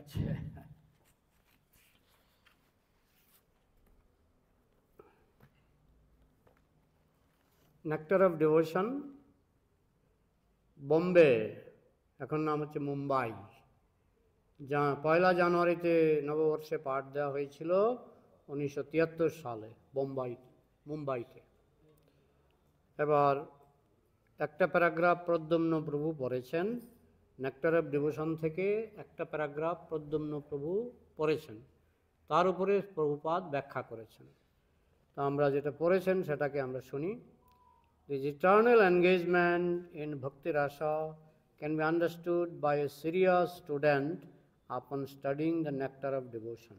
দেখাচ্ছে। Nectar of devotion, Bombay, এখন নাম হচ্ছে মুম্বাই। 1 জানুয়ারিতে নববর্ষে পাঠ দেওয়া হয়েছিল 1973 সালে মুম্বাইতে। এবার একটা প্যারাগ্রাফ প্রদ্যুম্ন প্রভু পড়েছেন, নেক্টার অফ ডিভোশন থেকে একটা প্যারাগ্রাফ প্রদ্যুম্ন প্রভু পড়েছেন, তার উপরে প্রভুপাদ ব্যাখ্যা করেছেন। তো আমরা যেটা পড়েছেন সেটাকে আমরা শুনি। This eternal engagement in Bhakti Rasa can be understood by a serious student upon studying the nectar of devotion.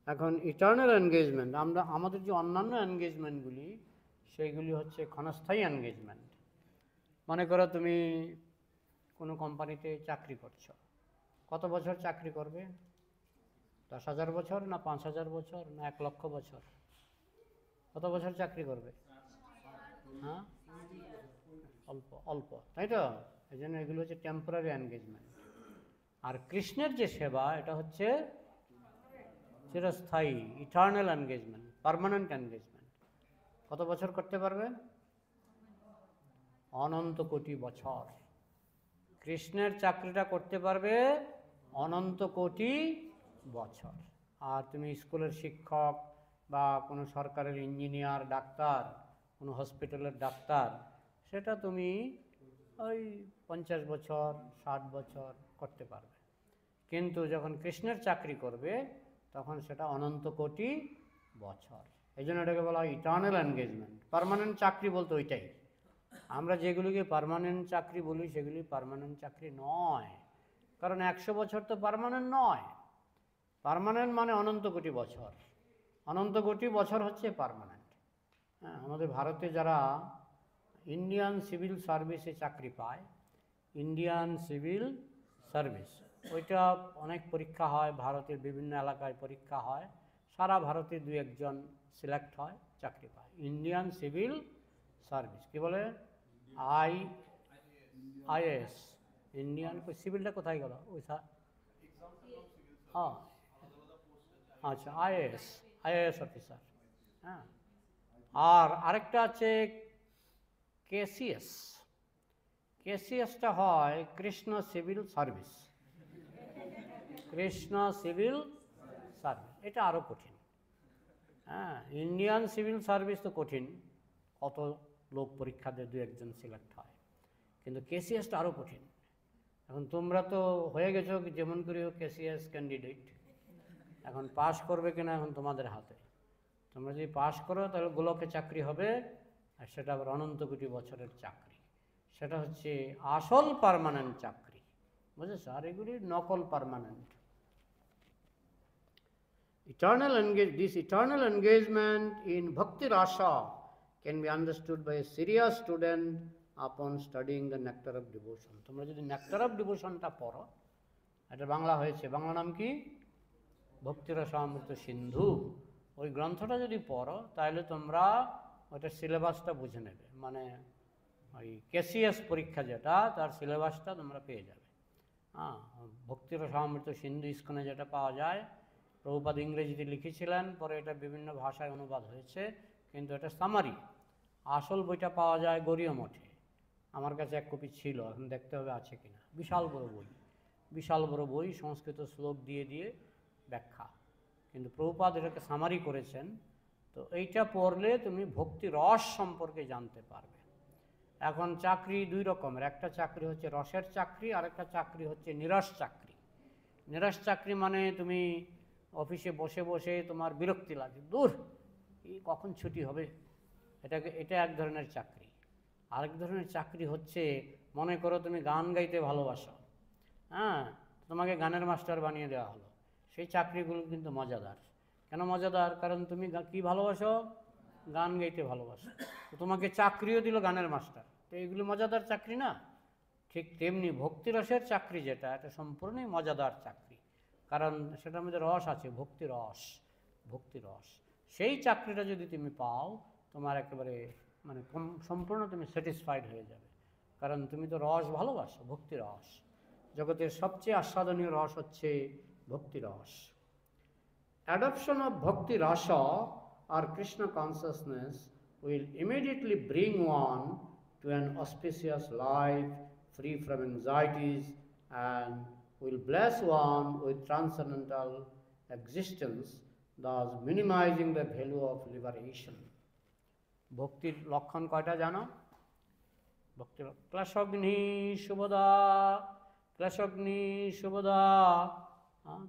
এখন ইটার্নাল এনগেজমেন্ট, আমাদের যে অন্যান্য এনগেজমেন্টগুলি সেইগুলি হচ্ছে ক্ষণস্থায়ী এনগেজমেন্ট। মনে করো তুমি কোনো কোম্পানিতে চাকরি করছো, কত বছর চাকরি করবে? 10,000 বছর, না 5,000 বছর, না 1,00,000 বছর? কত বছর চাকরি করবে? হ্যাঁ, অল্প অল্প, তাই তো? এই জন্য এগুলো হচ্ছে টেম্পোরারি এনগেজমেন্ট। আর কৃষ্ণের যে সেবা, এটা হচ্ছে চিরস্থায়ী, ইটার্নাল এনগেজমেন্ট, পার্মানেন্ট এনগেজমেন্ট। কত বছর করতে পারবে? অনন্ত কোটি বছর। কৃষ্ণের চাকরিটা করতে পারবে অনন্ত কোটি বছর। আর তুমি স্কুলের শিক্ষক বা কোনো সরকারের ইঞ্জিনিয়ার, ডাক্তার, কোনো হসপিটালের ডাক্তার, সেটা তুমি ওই 50 বছর 60 বছর করতে পারবে। কিন্তু যখন কৃষ্ণের চাকরি করবে তখন সেটা অনন্ত কোটি বছর। এই জন্য এটাকে বলা হয় ইটার্নাল এনগেজমেন্ট। পার্মানেন্ট চাকরি বলতে ওইটাই। আমরা যেগুলিকে পার্মানেন্ট চাকরি বলি সেগুলি পার্মানেন্ট চাকরি নয়, কারণ 100 বছর তো পার্মানেন্ট নয়। পার্মানেন্ট মানে অনন্ত কোটি বছর, অনন্ত কোটি বছর হচ্ছে পার্মানেন্ট। হ্যাঁ, আমাদের ভারতে যারা ইন্ডিয়ান সিভিল সার্ভিসে চাকরি পায়, ইন্ডিয়ান সিভিল সার্ভিস, ওইটা অনেক পরীক্ষা হয়, ভারতের বিভিন্ন এলাকায় পরীক্ষা হয়, সারা ভারতে 2-1 জন সিলেক্ট হয়, চাকরি পায়। ইন্ডিয়ান সিভিল সার্ভিস কি বলে? আইএএস। ইন্ডিয়ান সিভিলটা কোথায় গেল? ওই হ্যাঁ, আচ্ছা, আইএএস অফিসার। হ্যাঁ, আর আরেকটা আছে কেসিএস। কেসিএসটা হয় Krishna civil service. Krishna civil service এটা আরও কঠিন। হ্যাঁ, ইন্ডিয়ান সিভিল সার্ভিস তো কঠিন, কত লোক পরীক্ষা দিয়ে 2-1 জন সিলেক্ট হয়, কিন্তু কেসিএসটা আরও কঠিন। এখন তোমরা তো হয়ে গেছো যেমন করে কেসিএস ক্যান্ডিডেট, এখন পাশ করবে কিনা এখন তোমাদের হাতে। তোমরা যদি পাশ করো তাহলে গোলকে চাকরি হবে, আর সেটা আবার অনন্ত কোটি বছরের চাকরি। সেটা হচ্ছে আসল পার্মানেন্ট চাকরি, বুঝেছো? আর এগুলি নকল permanent. This eternal engagement in Bhakti Rasa can be understood by a serious student upon studying the nectar of devotion. তোমরা যদি nectar of devotionটা পড়ো, এটা বাংলা হয়েছে, বাংলা নাম কি? ভক্তি রসামৃত সিন্ধু। ওই গ্রন্থটা যদি পড়ো তাহলে তোমরা ওইটার সিলেবাসটা বুঝে নেবে, মানে ওই কেসিএস পরীক্ষা যেটা, তার সিলেবাসটা তোমরা পেয়ে যাবে। হ্যাঁ, ভক্তি রসামৃত সিন্ধু ইস্কনে যেটা পাওয়া যায়, প্রভুপাদ ইংরেজিতে লিখেছিলেন, পরে এটা বিভিন্ন ভাষায় অনুবাদ হয়েছে, কিন্তু এটা সামারি। আসল বইটা পাওয়া যায় গড়িয়া মঠে। আমার কাছে 1 কপি ছিল, এখন দেখতে হবে আছে কিনা। বিশাল বড় বই, বিশাল বড় বই, সংস্কৃত শ্লোক দিয়ে দিয়ে ব্যাখ্যা, কিন্তু প্রভুপাদ এটাকে সামারি করেছেন। তো এইটা পড়লে তুমি ভক্তি রস সম্পর্কে জানতে পারবে। এখন চাকরি 2 রকমের, একটা চাকরি হচ্ছে রসের চাকরি, আর একটা চাকরি হচ্ছে নিরস চাকরি। নিরস চাকরি মানে তুমি অফিসে বসে বসে তোমার বিরক্তি লাগে, দূর এই কখন ছুটি হবে, এটা এক ধরনের চাকরি। আরেক ধরনের চাকরি হচ্ছে, মনে করো তুমি গান গাইতে ভালোবাসো, হ্যাঁ, তোমাকে গানের মাস্টার বানিয়ে দেওয়া হলো। সেই চাকরিগুলো কিন্তু মজাদার। কেন মজাদার? কারণ তুমি কি ভালোবাসো? গান গাইতে ভালোবাসো, তো তোমাকে চাকরিও দিল গানের মাস্টার। তো এগুলো মজাদার চাকরি না? ঠিক তেমনি ভক্তিরসের চাকরি যেটা, এটা সম্পূর্ণই মজাদার চাকরি, কারণ সেটার মধ্যে রস আছে, ভক্তি রস। ভক্তি রস, সেই চাকরিটা যদি তুমি পাও, তোমার একেবারে মানে সম্পূর্ণ তুমি স্যাটিসফাইড হয়ে যাবে, কারণ তুমি তো রস ভালোবাসো, ভক্তি রস। জগতের সবচেয়ে আস্বাদনীয় রস হচ্ছে ভক্তি রস। Adoption of bhakti rasa or Krishna consciousness will immediately bring one to an auspicious life free from anxieties and will bless one with transcendental existence, thus minimizing the value of liberation. ভক্তির লক্ষণ কয়টা জানো? ভক্তির ক্লেশগ্নি শুভদা, ক্লেশগ্নি শুভদা,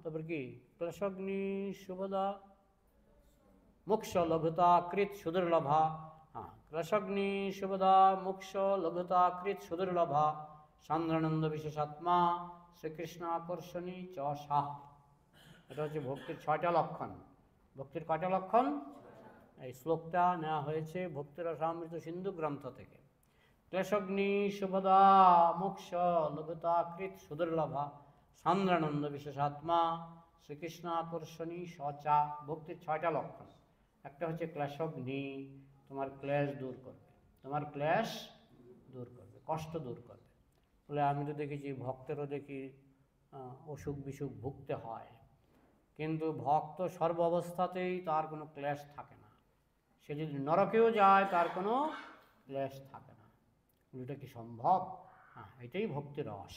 তারপর কি ক্লেশগ্নি শুভদা, মোক্ষ লঘুতা কৃত সুদুর্লভা। ক্লেশগ্নি শুভদা মোক্ষ লঘুতা কৃত সুদুর্লভা সান্দ্রানন্দ বিশেষাত্মা শ্রীকৃষ্ণ আকর্ষণী চ সা। এটা হচ্ছে ভক্তির 6টা লক্ষণ। ভক্তির কয়টা লক্ষণ? এই শ্লোকটা নেওয়া হয়েছে ভক্তিরসামৃত সিন্ধু গ্রন্থ থেকে। ক্লেশগ্নি শুভদা মোক্ষ লঘুতা কৃত সুদুর্লভা সান্দ্রানন্দ বিশেষাত্মা শ্রীকৃষ্ণ আকর্ষণী সচা। ভক্তির 6টা লক্ষণ। একটা হচ্ছে ক্লেশগ্নি, তোমার ক্লেশ দূর করবে, তোমার ক্লেশ দূর করবে, কষ্ট দূর করবে। বলে আমি তো দেখেছি, ভক্তেরও দেখি অসুখ বিসুখ ভুগতে হয়, কিন্তু ভক্ত সর্ব অবস্থাতেই তার কোনো ক্লেশ থাকে না। সে যদি নরকেও যায় তার কোনো ক্লেশ থাকে না। এটা কি সম্ভব? হ্যাঁ, এটাই ভক্তি রস।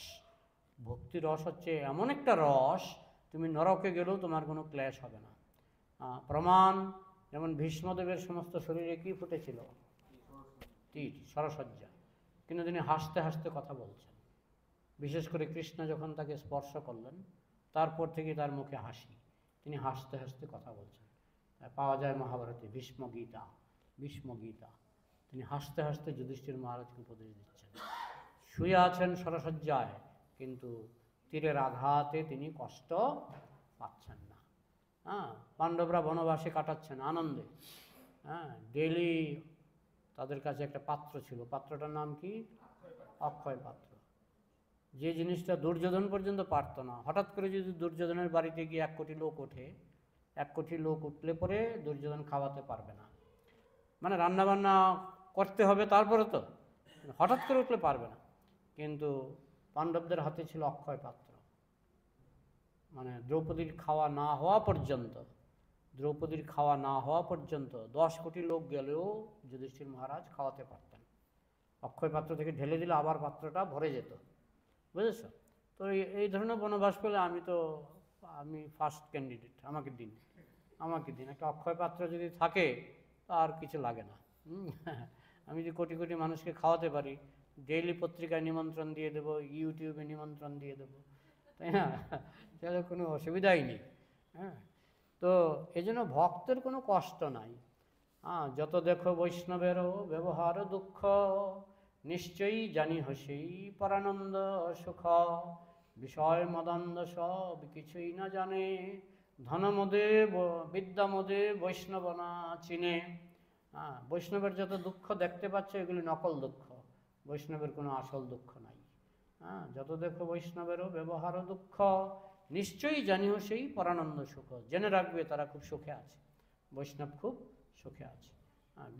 ভক্তি রস হচ্ছে এমন একটা রস, তুমি নরকে গেলেও তোমার কোনো ক্লেশ হবে না। প্রমাণ, যেমন ভীষ্মদেবের সমস্ত শরীরে কি ফুটেছিল? তীর, সরসজ্জা, কিন্তু তিনি হাসতে হাসতে কথা বলছেন। বিশেষ করে কৃষ্ণ যখন তাকে স্পর্শ করলেন, তারপর থেকে তার মুখে হাসি, তিনি হাসতে হাসতে কথা বলছেন। পাওয়া যায় মহাভারতে ভীষ্মগীতা। ভীষ্মগীতা তিনি হাসতে হাসতে যুধিষ্ঠির মহারাজকে উপদেশ দিচ্ছেন। শুয়ে আছেন সরসজ্জায়, কিন্তু তীরের আঘাতে তিনি কষ্ট পাচ্ছেন না। পাণ্ডবরা বনবাসে কাটাচ্ছেন আনন্দে। ডেলি তাদের কাছে একটা পাত্র ছিল, পাত্রটার নাম কি? অক্ষয় পাত্র। যে জিনিসটা দুর্যোধন পর্যন্ত পারত না, হঠাৎ করে যদি দুর্যোধনের বাড়িতে গিয়ে 1 কোটি লোক ওঠে, 1 কোটি লোক উঠলে পরে দুর্যোধন খাওয়াতে পারবে না, মানে রান্নাবান্না করতে হবে তারপরে তো, হঠাৎ করে উঠলে পারবে না। কিন্তু পাণ্ডবদের হাতে ছিল অক্ষয় পাত্র। মানে দ্রৌপদীর খাওয়া না হওয়া পর্যন্ত, দ্রৌপদীর খাওয়া না হওয়া পর্যন্ত 10 কোটি লোক গেলেও যুধিষ্ঠির মহারাজ খাওয়াতে পারতেন। অক্ষয় পাত্র থেকে ঢেলে দিলে আবার পাত্রটা ভরে যেত, বুঝেছ? তো এই ধরনের বনবাস করলে আমি ফার্স্ট ক্যান্ডিডেট, আমাকে দিন, আমাকে দিন। একটা অক্ষয় পাত্র যদি থাকে আর কিছু লাগে না। আমি যদি কোটি কোটি মানুষকে খাওয়াতে পারি, ডেইলি পত্রিকায় নিমন্ত্রণ দিয়ে দেবো, ইউটিউবে নিমন্ত্রণ দিয়ে দেবো, তাই না? তাহলে কোনো অসুবিধাই নেই। তো এই জন্য ভক্তের কোনো কষ্ট নাই। যত দেখো বৈষ্ণবেরও ব্যবহার দুঃখ, নিশ্চয়ই জানি হসেই পরানন্দ সুখ। বিষয় মদান্দ সব কিছুই না জানে, ধনমদে বিদ্যামদে বৈষ্ণব না চিনে। বৈষ্ণবের যত দুঃখ দেখতে পাচ্ছে এগুলি নকল দুঃখ, বৈষ্ণবের কোনো আসল দুঃখ নাই। যত দেখো বৈষ্ণবেরও ব্যবহার দুঃখ, নিশ্চয়ই জানিও সেই পরানন্দ সুখ। জেনে রাখবে তারা খুব সুখে আছে, বৈষ্ণব খুব সুখে আছে।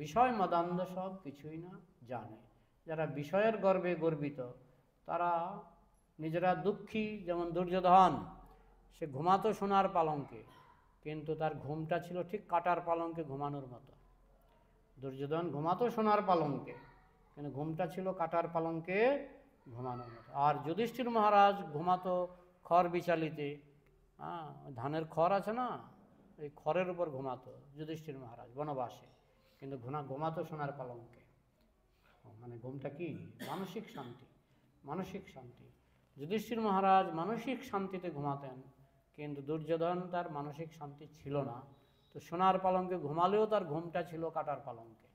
বিষয় মদান্দ সব কিছুই না জানে। যারা বিষয়ের গর্বে গর্বিত তারা নিজেরা দুঃখী। যেমন দুর্যোধন, সে ঘুমাতো সোনার পালঙ্কে, কিন্তু তার ঘুমটা ছিল ঠিক কাটার পালঙ্কে ঘুমানোর মতো। দুর্যোধন ঘুমাতো সোনার পালঙ্কে, কিন্তু ঘুমটা ছিল কাটার পালঙ্কে ঘুমানোর মতো। আর যুধিষ্ঠির মহারাজ ঘুমাতো খড় বিচালিতে, ধানের খড় আছে না, এই খড়ের উপর ঘুমাতো যুধিষ্ঠির মহারাজ বনবাসে, কিন্তু ঘুমাতো সোনার পালঙ্কে। মানে ঘুমটা কি? মানসিক শান্তি, মানসিক শান্তি। যুধিষ্ঠির মহারাজ মানসিক শান্তিতে ঘুমাতেন, কিন্তু দুর্যোধন তার মানসিক শান্তি ছিল না। তো সোনার পালঙ্কে ঘুমালেও তার ঘুমটা ছিল কাটার পালঙ্কে।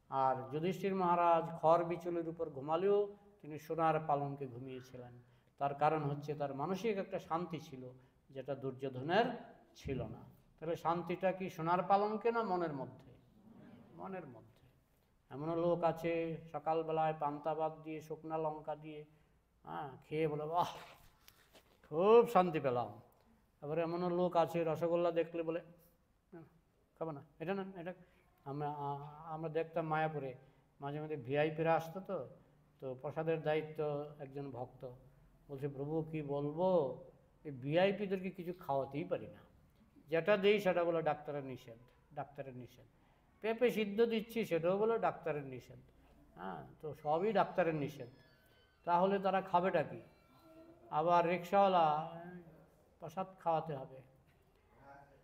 আর যুধিষ্ঠির মহারাজ খড় বিচুলির উপর ঘুমালেও তিনি সোনার পালঙ্কে ঘুমিয়েছিলেন। তার কারণ হচ্ছে তার মানসিক একটা শান্তি ছিল, যেটা দুর্যোধনের ছিল না। তাহলে শান্তিটা কি সোনার পালঙ্কে না মনের মধ্যে? মনের মধ্যে। এমনও লোক আছে সকালবেলায় পান্তা ভাত দিয়ে শুকনা লঙ্কা দিয়ে খেয়ে বলে বাহ খুব শান্তি পেলাম। তারপরে এমনও লোক আছে রসগোল্লা দেখলে বলে খাবো না, এটা না এটা। আমরা দেখতাম মায়াপুরে মাঝে মাঝে ভিআইপিরা আসতো, তো প্রসাদের দায়িত্ব একজন ভক্ত, বলছে প্রভু কি বলবো, এই ভিআইপিদেরকে কিছু খাওয়াতেই পারি না, যেটা দিই সেটা বলে ডাক্তারের নিষেধ, ডাক্তারের নিষেধ। পেঁপে সিদ্ধ দিচ্ছি সেটাও বলে ডাক্তারের নিষেধ। হ্যাঁ, তো সবই ডাক্তারের নিষেধ, তাহলে তারা খাবেটা কি? আবার রিক্সাওয়ালা প্রসাদ খাওয়াতে হবে,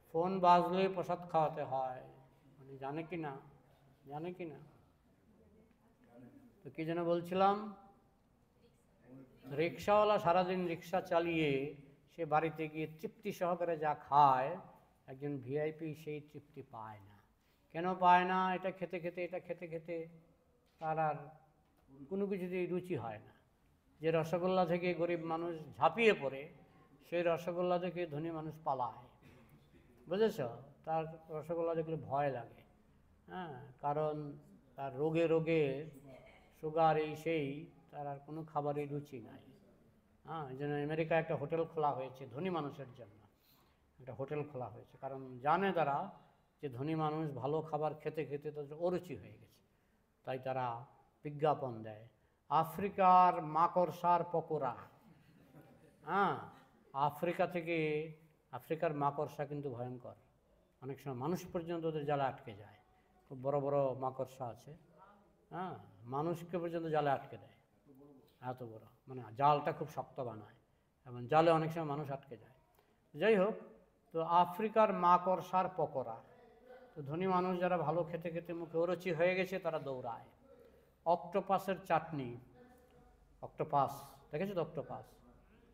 ফোন বাজলে প্রসাদ খাওয়াতে হয়, মানে জানে কি না, জানে কি না? তো কি যেন বলছিলাম, রিক্সাওয়ালা সারাদিন রিক্সা চালিয়ে সে বাড়িতে গিয়ে তৃপ্তি সহকারে যা খায়, একজন ভিআইপি সেই তৃপ্তি পায় না। কেন পায় না? এটা খেতে খেতে, এটা খেতে খেতে তার আর কোনো কিছুতেই রুচি হয় না। যে রসগোল্লা থেকে গরিব মানুষ ঝাঁপিয়ে পড়ে, সেই রসগোল্লা থেকে ধনী মানুষ পালায়, বুঝেছ? তার রসগোল্লা দেখলে ভয় লাগে। হ্যাঁ, কারণ তার রোগে রোগে সুগার এই সেই, তার আর কোনো খাবারের রুচি নাই। হ্যাঁ, এই জন্য আমেরিকায় একটা হোটেল খোলা হয়েছে ধনী মানুষের জন্য, একটা হোটেল খোলা হয়েছে, কারণ জানে তারা যে ধনী মানুষ ভালো খাবার খেতে খেতে তাদের অরুচি হয়ে গেছে, তাই তারা বিজ্ঞাপন দেয় আফ্রিকার মাকড়সার পকোড়া। হ্যাঁ, আফ্রিকা থেকে, আফ্রিকার মাকড়সা কিন্তু ভয়ঙ্কর, অনেক সময় মানুষ পর্যন্ত ওদের জালে আটকে যায়, খুব বড় বড় মাকড়সা আছে। হ্যাঁ, মানুষকে পর্যন্ত জালে আটকে দেয়, এত বড়, মানে জালটা খুব শক্ত বানায় এবং জালে অনেক সময় মানুষ আটকে যায়। যাই হোক, তো আফ্রিকার মাকড়সার পকোড়া, তো ধনী মানুষ যারা ভালো খেতে খেতে মুখে অরুচি হয়ে গেছে তারা দৌড়ায়। অক্টোপাসের চাটনি, অক্টোপাস দেখেছো তো? অক্টোপাস,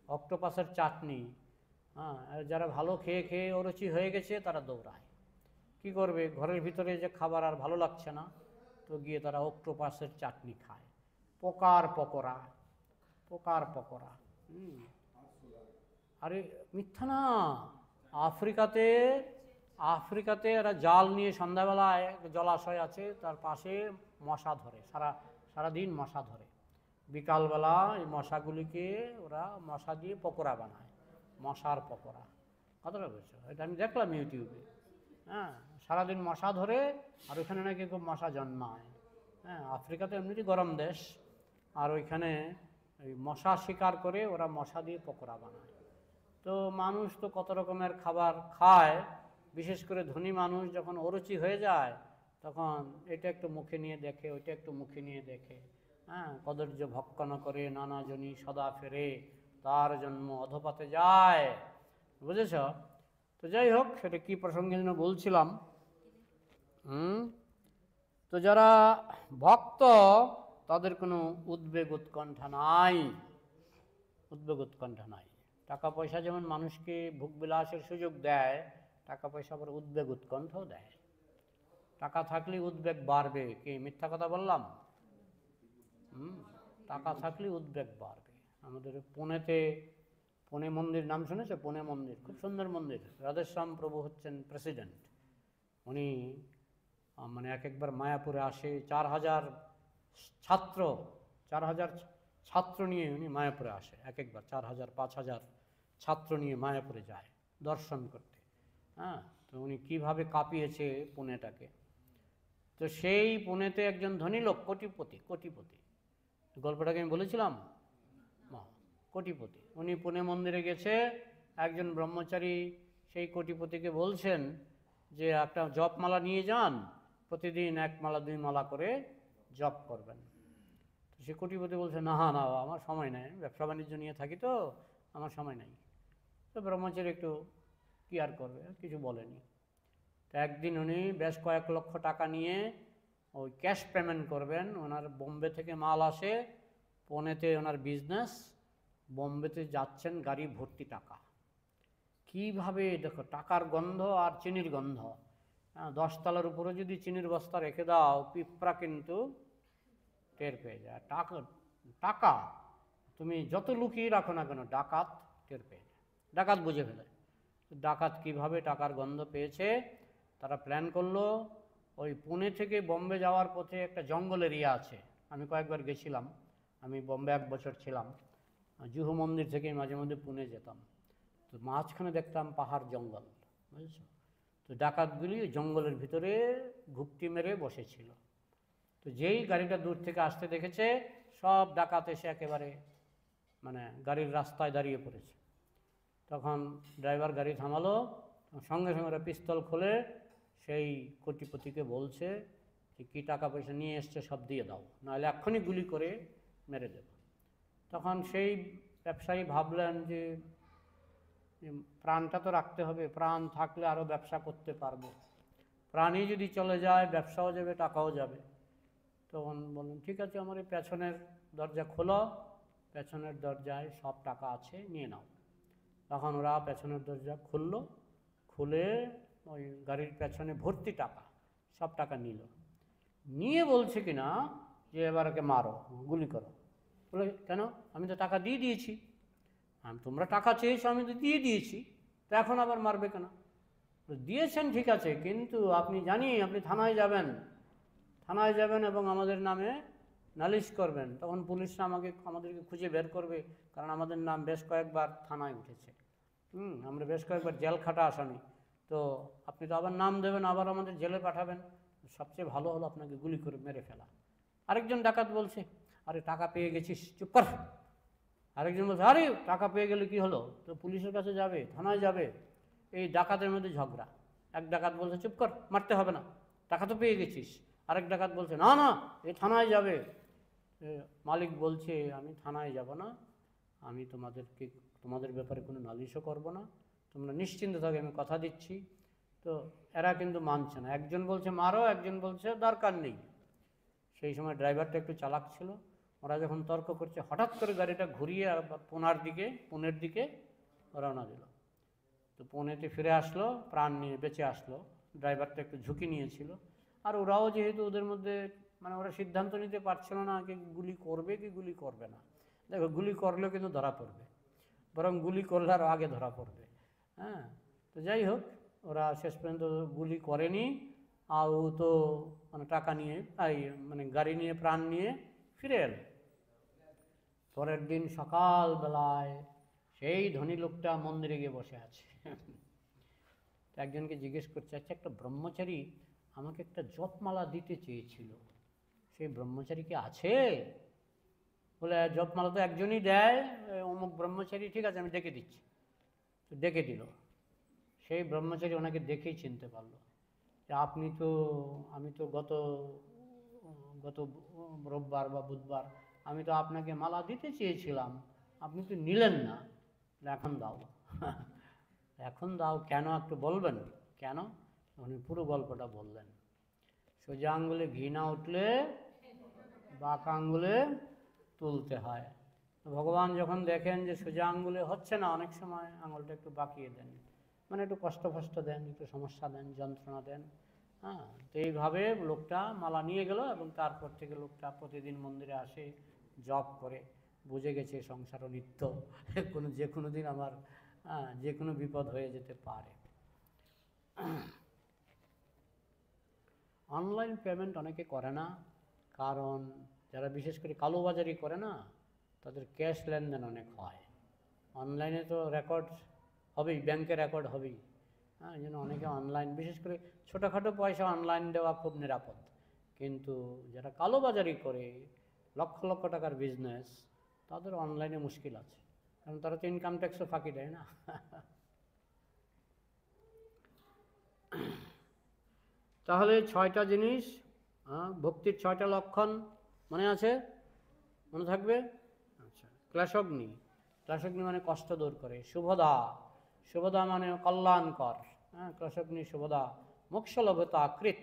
অক্টোপাসের চাটনি। হ্যাঁ, আর যারা ভালো খেয়ে খেয়ে অরুচি হয়ে গেছে তারা দৌড়ায়। কি করবে, ঘরের ভিতরে যে খাবার আর ভালো লাগছে না, তো গিয়ে তারা অক্টোপাসের চাটনি খায়। পোকার পকোড়া, পোকার পকোড়া। আরে মিথ্যা না, আফ্রিকাতে, আফ্রিকাতে এরা জাল নিয়ে সন্ধ্যাবেলায় একটা জলাশয় আছে, তার পাশে মশা ধরে, সারাদিন মশা ধরে। বিকালবেলা এই মশাগুলিকে ওরা মশা দিয়ে পকোড়া বানায়, মশার পকোড়া। কতটা বুঝছো? এটা আমি দেখলাম ইউটিউবে। হ্যাঁ, সারাদিন মশা ধরে, আর ওইখানে নাকি খুব মশা জন্মায়। হ্যাঁ, আফ্রিকাতে এমনিতেই গরম দেশ, আর ওইখানে ওই মশা শিকার করে ওরা মশা দিয়ে পকোড়া বানায়। তো মানুষ তো কত রকমের খাবার খায়, বিশেষ করে ধনী মানুষ যখন অরুচি হয়ে যায় তখন এটা একটু মুখে নিয়ে দেখে, ওইটা একটু মুখে নিয়ে দেখে। হ্যাঁ, কদর্য ভক্ষণ করে নানাজনী সদা ফেরে, তার জন্ম অধপাতে যায়, বুঝেছ? তো যাই হোক, সেটা কি প্রসঙ্গে যেন বলছিলাম। তো যারা ভক্ত তাদের কোনো উদ্বেগ উৎকণ্ঠা নাই, উদ্বেগ উৎকণ্ঠা নাই। টাকা পয়সা যেমন মানুষকে ভোগবিলাসের সুযোগ দেয়, টাকা পয়সা আবার উদ্বেগ উৎকণ্ঠাও দেয়। টাকা থাকলে উদ্বেগ বাড়বে, কি মিথ্যা কথা বললাম? টাকা থাকলে উদ্বেগ বাড়বে। আমাদের পুনেতে, পুনে মন্দির নাম শুনেছে? পুনে মন্দির খুব সুন্দর মন্দির, রাধেশ্যাম প্রভু হচ্ছেন প্রেসিডেন্ট। উনি মানে একবার মায়াপুরে আসে, 4000 ছাত্র, 4000 ছাত্র নিয়ে উনি মায়াপুরে আসে, একবার 4000 5000 ছাত্র নিয়ে মায়াপুরে যায় দর্শন করতে। হ্যাঁ, তো উনি কীভাবে কাঁপিয়েছে পুনেটাকে। তো সেই পুনেতে একজন ধনী লোক, কোটিপতি, কোটিপতি, গল্পটাকে আমি বলেছিলাম, কোটিপতি। উনি পুনে মন্দিরে গেছে, একজন ব্রহ্মচারী সেই কোটিপতিকে বলছেন যে একটা জপমালা নিয়ে যান, প্রতিদিন 1 মালা 2 মালা করে জপ করবেন। তো সে কোটিপতি বলছে না না, আমার সময় নেই, ব্যবসা বাণিজ্য নিয়ে থাকি তো আমার সময় নেই। তো ব্রহ্মচারী একটু কি আর করবে, কিছু বলেনি। তো একদিন উনি বেশ কয়েক লক্ষ টাকা নিয়ে ওই ক্যাশ পেমেন্ট করবেন, ওনার বোম্বে থেকে মাল আসে, পুনেতে ওনার বিজনেস, বোম্বেতে যাচ্ছেন গাড়ি ভর্তি টাকা। কিভাবে দেখো, টাকার গন্ধ আর চিনির গন্ধ। 10 তলার উপরে যদি চিনির বস্তা রেখে দাও, পিঁপড়া কিন্তু টের পেয়ে যায়। টাকা, টাকা তুমি যত লুকিয়ে রাখো না কেন, ডাকাত টের পেয়ে যায়, ডাকাত বুঝে ফেলে। ডাকাত কিভাবে টাকার গন্ধ পেয়েছে, তারা প্ল্যান করলো, ওই পুনে থেকে বোম্বে যাওয়ার পথে একটা জঙ্গল এরিয়া আছে, আমি কয়েকবার গেছিলাম, আমি বোম্বে 1 বছর ছিলাম, জুহু মন্দির থেকে মাঝে মধ্যে পুনে যেতাম। তো মাঝখানে দেখতাম পাহাড় জঙ্গল, বুঝেছো? তো ডাকাতগুলি জঙ্গলের ভিতরে ঘুপটি মেরে বসেছিল। তো যেই গাড়িটা দূর থেকে আসতে দেখেছে, সব ডাকাত এসে একেবারে মানে গাড়ির রাস্তায় দাঁড়িয়ে পড়েছে। তখন ড্রাইভার গাড়ি থামালো, সঙ্গে সঙ্গে ওরা পিস্তল খুলে সেই কোটিপতিকে বলছে যে কী টাকা পয়সা নিয়ে এসছে সব দিয়ে দাও, নাহলে এক্ষুনি গুলি করে মেরে দেব। তখন সেই ব্যবসায়ী ভাবলেন যে প্রাণটা তো রাখতে হবে, প্রাণ থাকলে আরও ব্যবসা করতে পারবো, প্রাণই যদি চলে যায় ব্যবসাও যাবে, টাকাও যাবে। তখন বললেন ঠিক আছে, আমার এই পেছনের দরজা খোলো, পেছনের দরজায় সব টাকা আছে, নিয়ে নাও। তখন ওরা পেছনের দরজা খুললো, খুলে ওই গাড়ির পেছনে ভর্তি টাকা, সব টাকা নিল, নিয়ে বলছে কিনা যে এবার ওকে মারো, গুলি করো। বলে কেন, আমি তো টাকা দিয়ে দিয়েছি। তোমরা টাকা চেয়েছো, আমি তো দিয়ে দিয়েছি, তো এখন আবার মারবে কেন? দিয়েছেন ঠিক আছে, কিন্তু আপনি জানি আপনি থানায় যাবেন, থানায় যাবেন এবং আমাদের নামে নালিশ করবেন। তখন পুলিশরা আমাদেরকে খুঁজে বের করবে, কারণ আমাদের নাম বেশ কয়েকবার থানায় উঠেছে। আমরা বেশ কয়েকবার জেল খাটা আসামি, তো আপনি তো আবার নাম দেবেন, আবার আমাদের জেলে পাঠাবেন, সবচেয়ে ভালো হলো আপনাকে গুলি করে মেরে ফেলা। আরেকজন ডাকাত বলছে আরে টাকা পেয়ে গেছিস, চুপ কর। আরেকজন বলছে আরে টাকা পেয়ে গেলে কি হলো, তো পুলিশের কাছে যাবে, থানায় যাবে। এই ডাকাতের মধ্যে ঝগড়া। এক ডাকাত বলছে চুপ কর, মারতে হবে না, টাকা তো পেয়ে গেছিস। আরেক ডাকাত বলছে না না, এই থানায় যাবে। মালিক বলছে আমি থানায় যাব না, আমি তোমাদের ব্যাপারে কোনো নালিশও করব না, তোমরা নিশ্চিন্ত থাকো, আমি কথা দিচ্ছি। তো এরা কিন্তু মানছে না, একজন বলছে মারো, একজন বলছে দরকার নেই। সেই সময় ড্রাইভারটা একটু চালাক ছিল, ওরা যখন তর্ক করছে হঠাৎ করে গাড়িটা ঘুরিয়ে পুনের দিকে রওনা দিল। তো পুনেতে ফিরে আসলো, প্রাণ নিয়ে বেঁচে আসলো। ড্রাইভারটা একটু ঝুঁকি নিয়েছিল, আর ওরাও যেহেতু ওদের মধ্যে মানে ওরা সিদ্ধান্ত নিতে পারছিল না কি গুলি করবে কি গুলি করবে না। দেখো গুলি করলেও কিন্তু ধরা পড়বে, বরং গুলি করলে আরও আগে ধরা পড়বে। হ্যাঁ, তো যাই হোক, ওরা শেষ পর্যন্ত গুলি করেনি, আর ও তো মানে টাকা নিয়ে মানে গাড়ি নিয়ে প্রাণ নিয়ে ফিরে এলো। পরের দিন সকালবেলায় সেই ধনী লোকটা মন্দিরে গিয়ে বসে আছে। একজনকে জিজ্ঞেস করছে আচ্ছা একটা ব্রহ্মচারী আমাকে একটা জপমালা দিতে চেয়েছিল, সেই ব্রহ্মচারী কি আছে? বলে জপমালা তো একজনই দেয়, অমুক ব্রহ্মচারী, ঠিক আছে আমি ডেকে দিচ্ছি। তো ডেকে দিল। সেই ব্রহ্মচারী ওনাকে দেখেই চিনতে পারলো যে আমি তো গত রোববার বা বুধবার আমি তো আপনাকে মালা দিতে চেয়েছিলাম, আপনি তো নিলেন না, এখন দাও। এখন দাও কেন একটু বলবেন কেন? উনি পুরো গল্পটা বললেন। সোজা আঙ্গুলে ঘি না উঠলে বাঁকা আঙ্গুলে তুলতে হয়। ভগবান যখন দেখেন যে সোজা আঙ্গুলে হচ্ছে না, অনেক সময় আঙুলটা একটু বাঁকিয়ে দেন, মানে একটু কষ্ট দেন, একটু সমস্যা দেন, যন্ত্রণা দেন। হ্যাঁ, তো এইভাবে লোকটা মালা নিয়ে গেল এবং তারপর থেকে লোকটা প্রতিদিন মন্দিরে আসে, জপ করে, বুঝে গেছে সংসার নিত্য, যে কোনো দিন আমার যে কোনো বিপদ হয়ে যেতে পারে। অনলাইন পেমেন্ট অনেকে করে না, কারণ যারা বিশেষ করে কালোবাজারি করে না, তাদের ক্যাশ লেনদেন অনেক হয়। অনলাইনে তো রেকর্ড হবেই, ব্যাংকে রেকর্ড হবেই। হ্যাঁ, এই জন্য অনেকে অনলাইন, বিশেষ করে ছোটোখাটো পয়সা অনলাইন দেওয়া খুব নিরাপদ। কিন্তু যারা কালোবাজারি করে লক্ষ লক্ষ টাকার বিজনেস, তাদের অনলাইনে মুশকিল আছে, কারণ তারা তো ইনকাম ট্যাক্সও ফাঁকি দেয় না। তাহলে 6টা জিনিস, ভক্তির 6টা লক্ষণ মনে আছে, মনে থাকবে? আচ্ছা, ক্লেশগ্নি, ক্লেশগ্নি মানে কষ্ট দূর করে। শুভদা, শুভদা মানে কল্যাণকর। হ্যাঁ, ক্লেশগ্নি শুভদা। মোক্ষলভতা কৃত,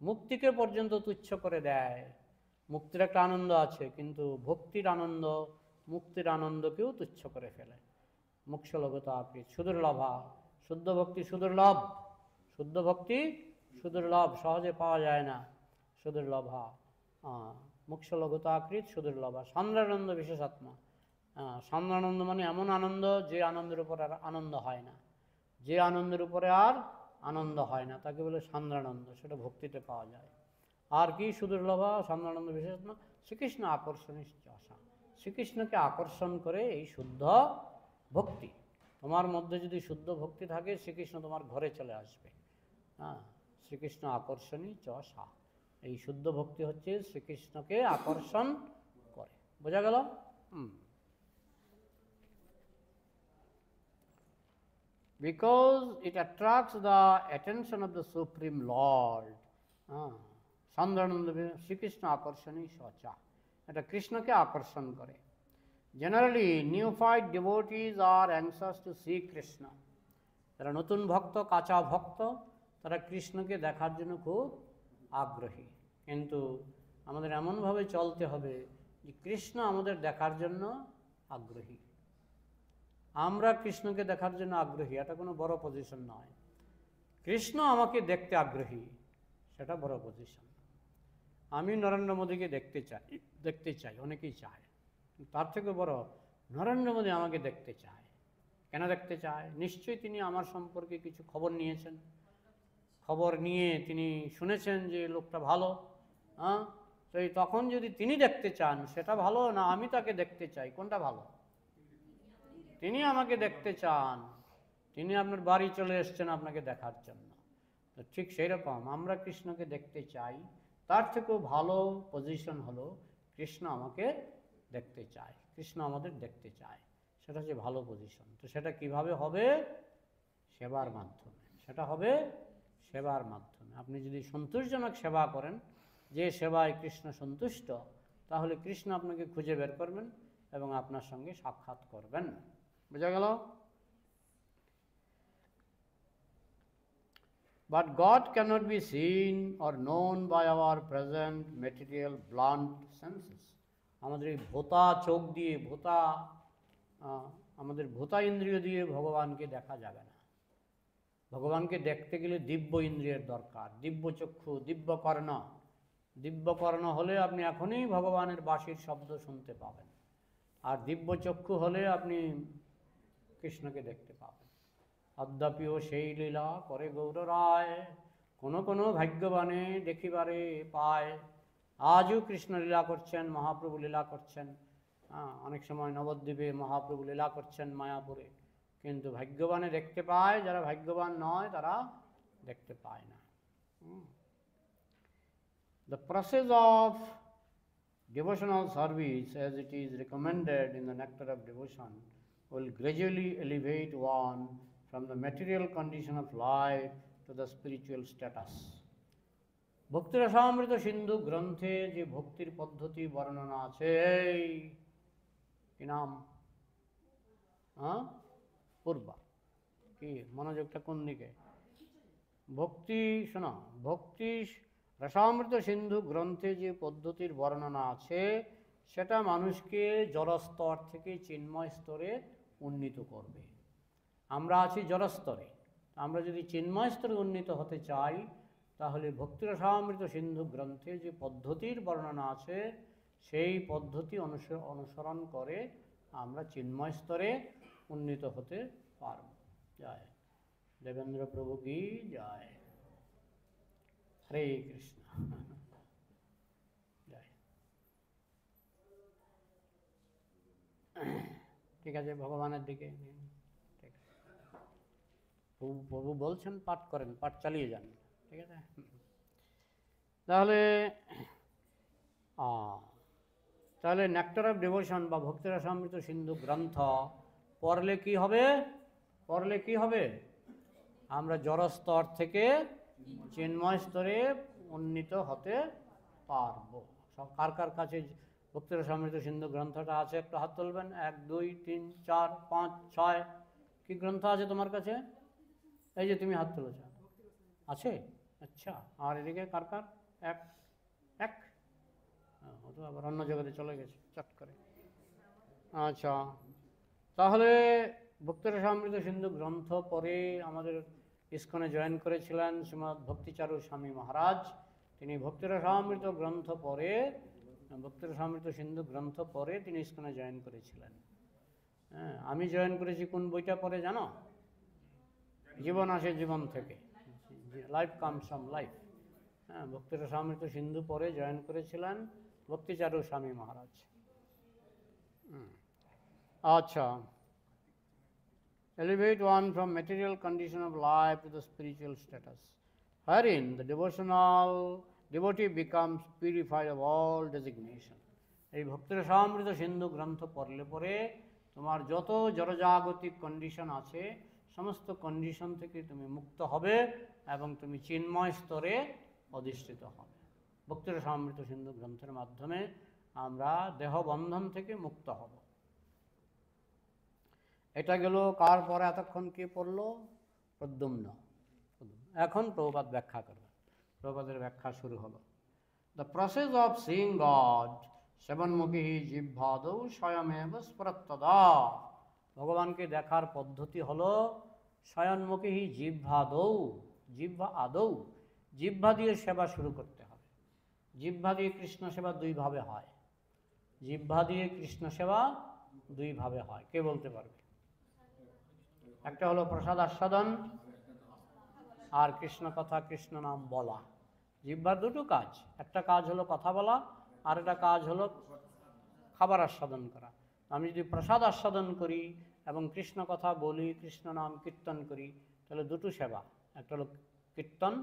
মুক্তিকে পর্যন্ত তুচ্ছ করে দেয়। মুক্তির একটা আনন্দ আছে, কিন্তু ভক্তির আনন্দ, মুক্তির আনন্দকেও তুচ্ছ করে ফেলে। মোক্ষলভতা কৃত, সুদুর্লভা, শুদ্ধ ভক্তি সুদুর্লভ, শুদ্ধ ভক্তি সুদুর্লভ, সহজে পাওয়া যায় না, সুদুর্লভা। মোক্ষলভতাকৃত সুদুর্লভা। সান্দ্রানন্দ বিশেষাত্মা, সান্দ্রানন্দ মানে এমন আনন্দ যে আনন্দের উপর আর আনন্দ হয় না, যে আনন্দের উপরে আর আনন্দ হয় না তাকে বলে সান্দ্রানন্দ, সেটা ভক্তিতে পাওয়া যায়। আর কি সুদুর্লভা, সান্দ্রানন্দ বিশেষাত্মা? শ্রীকৃষ্ণ আকর্ষণী আশা, শ্রীকৃষ্ণকে আকর্ষণ করে এই শুদ্ধ ভক্তি। তোমার মধ্যে যদি শুদ্ধ ভক্তি থাকে, শ্রীকৃষ্ণ তোমার ঘরে চলে আসবে। হ্যাঁ, শ্রীকৃষ্ণ আকর্ষণী চ সা, এই শুদ্ধ ভক্তি হচ্ছে শ্রীকৃষ্ণকে আকর্ষণ করে। বোঝা গেল? because it attracts the attention of the Supreme Lord. Sandhananda Shri Krishna Akarshani Sacha. এটা কৃষ্ণকে আকর্ষণ করে। Generally, neophyte devotees are anxious to see Krishna. যারা নতুন ভক্ত, কাঁচা ভক্ত, তারা কৃষ্ণকে দেখার জন্য খুব আগ্রহী। কিন্তু আমাদের এমনভাবে চলতে হবে যে কৃষ্ণ আমাদের দেখার জন্য আগ্রহী, আমরা কৃষ্ণকে দেখার জন্য আগ্রহী। এটা কোনো বড় পজিশন নয়। কৃষ্ণ আমাকে দেখতে আগ্রহী, সেটা বড় পজিশন। আমি নরেন্দ্র মোদীকে দেখতে চাই, অনেকেই চায়। তার থেকে বড়, নরেন্দ্র মোদী আমাকে দেখতে চায়। কেন দেখতে চায়? নিশ্চয়ই তিনি আমার সম্পর্কে কিছু খবর নিয়েছেন, খবর নিয়ে তিনি শুনেছেন যে লোকটা ভালো। তো তখন যদি তিনি দেখতে চান, সেটা ভালো না আমি তাকে দেখতে চাই, কোনটা ভালো? তিনি আমাকে দেখতে চান, তিনি আপনার বাড়ি চলে এসছেন আপনাকে দেখার জন্য। তো ঠিক সেই রকম আমরা কৃষ্ণকে দেখতে চাই। তার থেকেও ভালো পজিশন হলো কৃষ্ণ আমাকে দেখতে চায়, কৃষ্ণ আমাদের দেখতে চায়, সেটা হচ্ছে ভালো পজিশন। তো সেটা কিভাবে হবে? সেবার মাধ্যমে। সেটা হবে সেবার মাধ্যমে। আপনি যদি সন্তোষজনক সেবা করেন, যে সেবায় কৃষ্ণ সন্তুষ্ট, তাহলে কৃষ্ণ আপনাকে খুঁজে বের করবেন এবং আপনার সঙ্গে সাক্ষাৎ করবেন। বোঝা গেল? But God cannot be seen or known by our present material blunt senses. আমাদের এই ভোতা চোখ দিয়ে, আমাদের ভোতা ইন্দ্রিয় দিয়ে ভগবানকে দেখা যাবে না। ভগবানকে দেখতে গেলে দিব্য ইন্দ্রিয়ের দরকার, দিব্য চক্ষু, দিব্য কর্ণ। দিব্য কর্ণ হলে আপনি এখনই ভগবানের বাঁশির শব্দ শুনতে পাবেন, আর দিব্য চক্ষু হলে আপনি কৃষ্ণকে দেখতে পাবেন। অদ্যাপিও সেই লীলা করে গৌর রায়, কোনো ভাগ্যবানে দেখিবারে পায়। আজও কৃষ্ণ লীলা করছেন, মহাপ্রভু লীলা করছেন। অনেক সময় নবদ্বীপে মহাপ্রভু লীলা করছেন, মায়াপুরে। কিন্তু ভাগ্যবানে দেখতে পায়, যারা ভাগ্যবান নয় তারা দেখতে পায় না। The process of devotional service, as it is recommended in the Nectar of Devotion, will gradually elevate one from the material condition of life to the spiritual status. ভক্তি রসামৃত সিন্ধু গ্রন্থে যে ভক্তির পদ্ধতি বর্ণনা আছে, কি নাম? পূর্বা। কি মনোযোগটা কোন দিকে? ভক্তি, শোনো, ভক্তি রসামৃত সিন্ধু গ্রন্থে যে পদ্ধতির বর্ণনা আছে, সেটা মানুষকে জড়স্তর থেকে চিন্ময় স্তরে উন্নীত করবে। আমরা আছি জড়স্তরে, আমরা যদি চিন্ময় স্তরে উন্নীত হতে চাই, তাহলে ভক্তি রসামৃত সিন্ধু গ্রন্থে যে পদ্ধতির বর্ণনা আছে, সেই পদ্ধতি অনুসরণ করে আমরা চিন্ময় স্তরে উন্নীত হতে পারব। জয় দেবেন্দ্র প্রভু কি জয়। হরে কৃষ্ণ। জয়। ঠিক আছে, ভগবানের দিকে ঠিক আছে। প্রভু বলছেন পাঠ করেন, পাঠ চালিয়ে যান। ঠিক আছে, তাহলে নেক্টার অফ ডিভোশন বা ভক্তি রসামৃত সিন্ধু গ্রন্থ পড়লে কি হবে? আমরা জড়স্তর থেকে চিন্ময় স্তরে উন্নীত হতে পারব। কার কার কাছে ভক্তি রসামৃত সিন্ধু গ্রন্থটা আছে একটু হাত তুলবেন। 1 2 3 4 5 6। কি গ্রন্থ আছে তোমার কাছে? এই যে তুমি হাত তুলেছ, আছে? আচ্ছা, আর এদিকে কার কার? এক। ও তো আবার অন্য জগতে চলে গেছে চট করে। আচ্ছা, তাহলে ভক্তি রসামৃত সিন্ধু গ্রন্থ পড়ে আমাদের ইস্কনে জয়েন করেছিলেন শ্রীমৎ ভক্তিচারু স্বামী মহারাজ। তিনি ভক্তি রসামৃত গ্রন্থ পড়ে, ভক্তি রসামৃত সিন্ধু গ্রন্থ পড়ে তিনি ইস্কনে জয়েন করেছিলেন। হ্যাঁ, আমি জয়েন করেছি কোন বইটা পড়ে জানো? জীবন আসে জীবন থেকে, লাইফ কামস ফ্রম লাইফ। হ্যাঁ, ভক্তি রসামৃত সিন্ধু পড়ে জয়েন করেছিলেন ভক্তিচারু স্বামী মহারাজ। আচ্ছা, elevate one from material condition of life to the spiritual status, wherein the devotee becomes purified of all designation. এই ভক্তি রসামৃত সিন্ধু গ্রন্থ পড়লে পরে তোমার যত জড়জাগতিক কন্ডিশন আছে সমস্ত কন্ডিশন থেকে তুমি মুক্ত হবে এবং তুমি চিন্ময় স্তরে অধিষ্ঠিত হবে। ভক্তিরসামৃত সিন্ধু গ্রন্থের মাধ্যমে আমরা দেহবন্ধন থেকে মুক্ত হব। এটা গেল কার পরে এতক্ষণ কে পড়লো? প্রদ্যুম্ন। এখন প্রভুপাদ ব্যাখ্যা করবে। প্রভুপাদের ব্যাখ্যা শুরু হলো। The process of seeing God সেবনমুখী জিহ্বাদৌ স্বয়মেব স্ফুরত্তদা। ভগবানকে দেখার পদ্ধতি হলো স্বয়ন্মুখী জিহ্বাদৌ, জিহ্বা আদৌ, জিহ্বা দিয়ে সেবা শুরু করতে হবে। জিহ্বা দিয়ে কৃষ্ণ সেবা দুইভাবে হয়। জিহ্বা দিয়ে কৃষ্ণ সেবা দুইভাবে হয়। কে বলতে পারবে? একটা হলো প্রসাদ আস্বাদন, আর কৃষ্ণ কথা কৃষ্ণ নাম বলা। জিহ্বার দুটো কাজ, একটা কাজ হলো কথা বলা, আর একটা কাজ হলো খাবার আস্বাদন করা। আমি যদি প্রসাদ আস্বাদন করি এবং কৃষ্ণ কথা বলি, কৃষ্ণ নাম কীর্তন করি, তাহলে দুটো সেবা, একটা হলো কীর্তন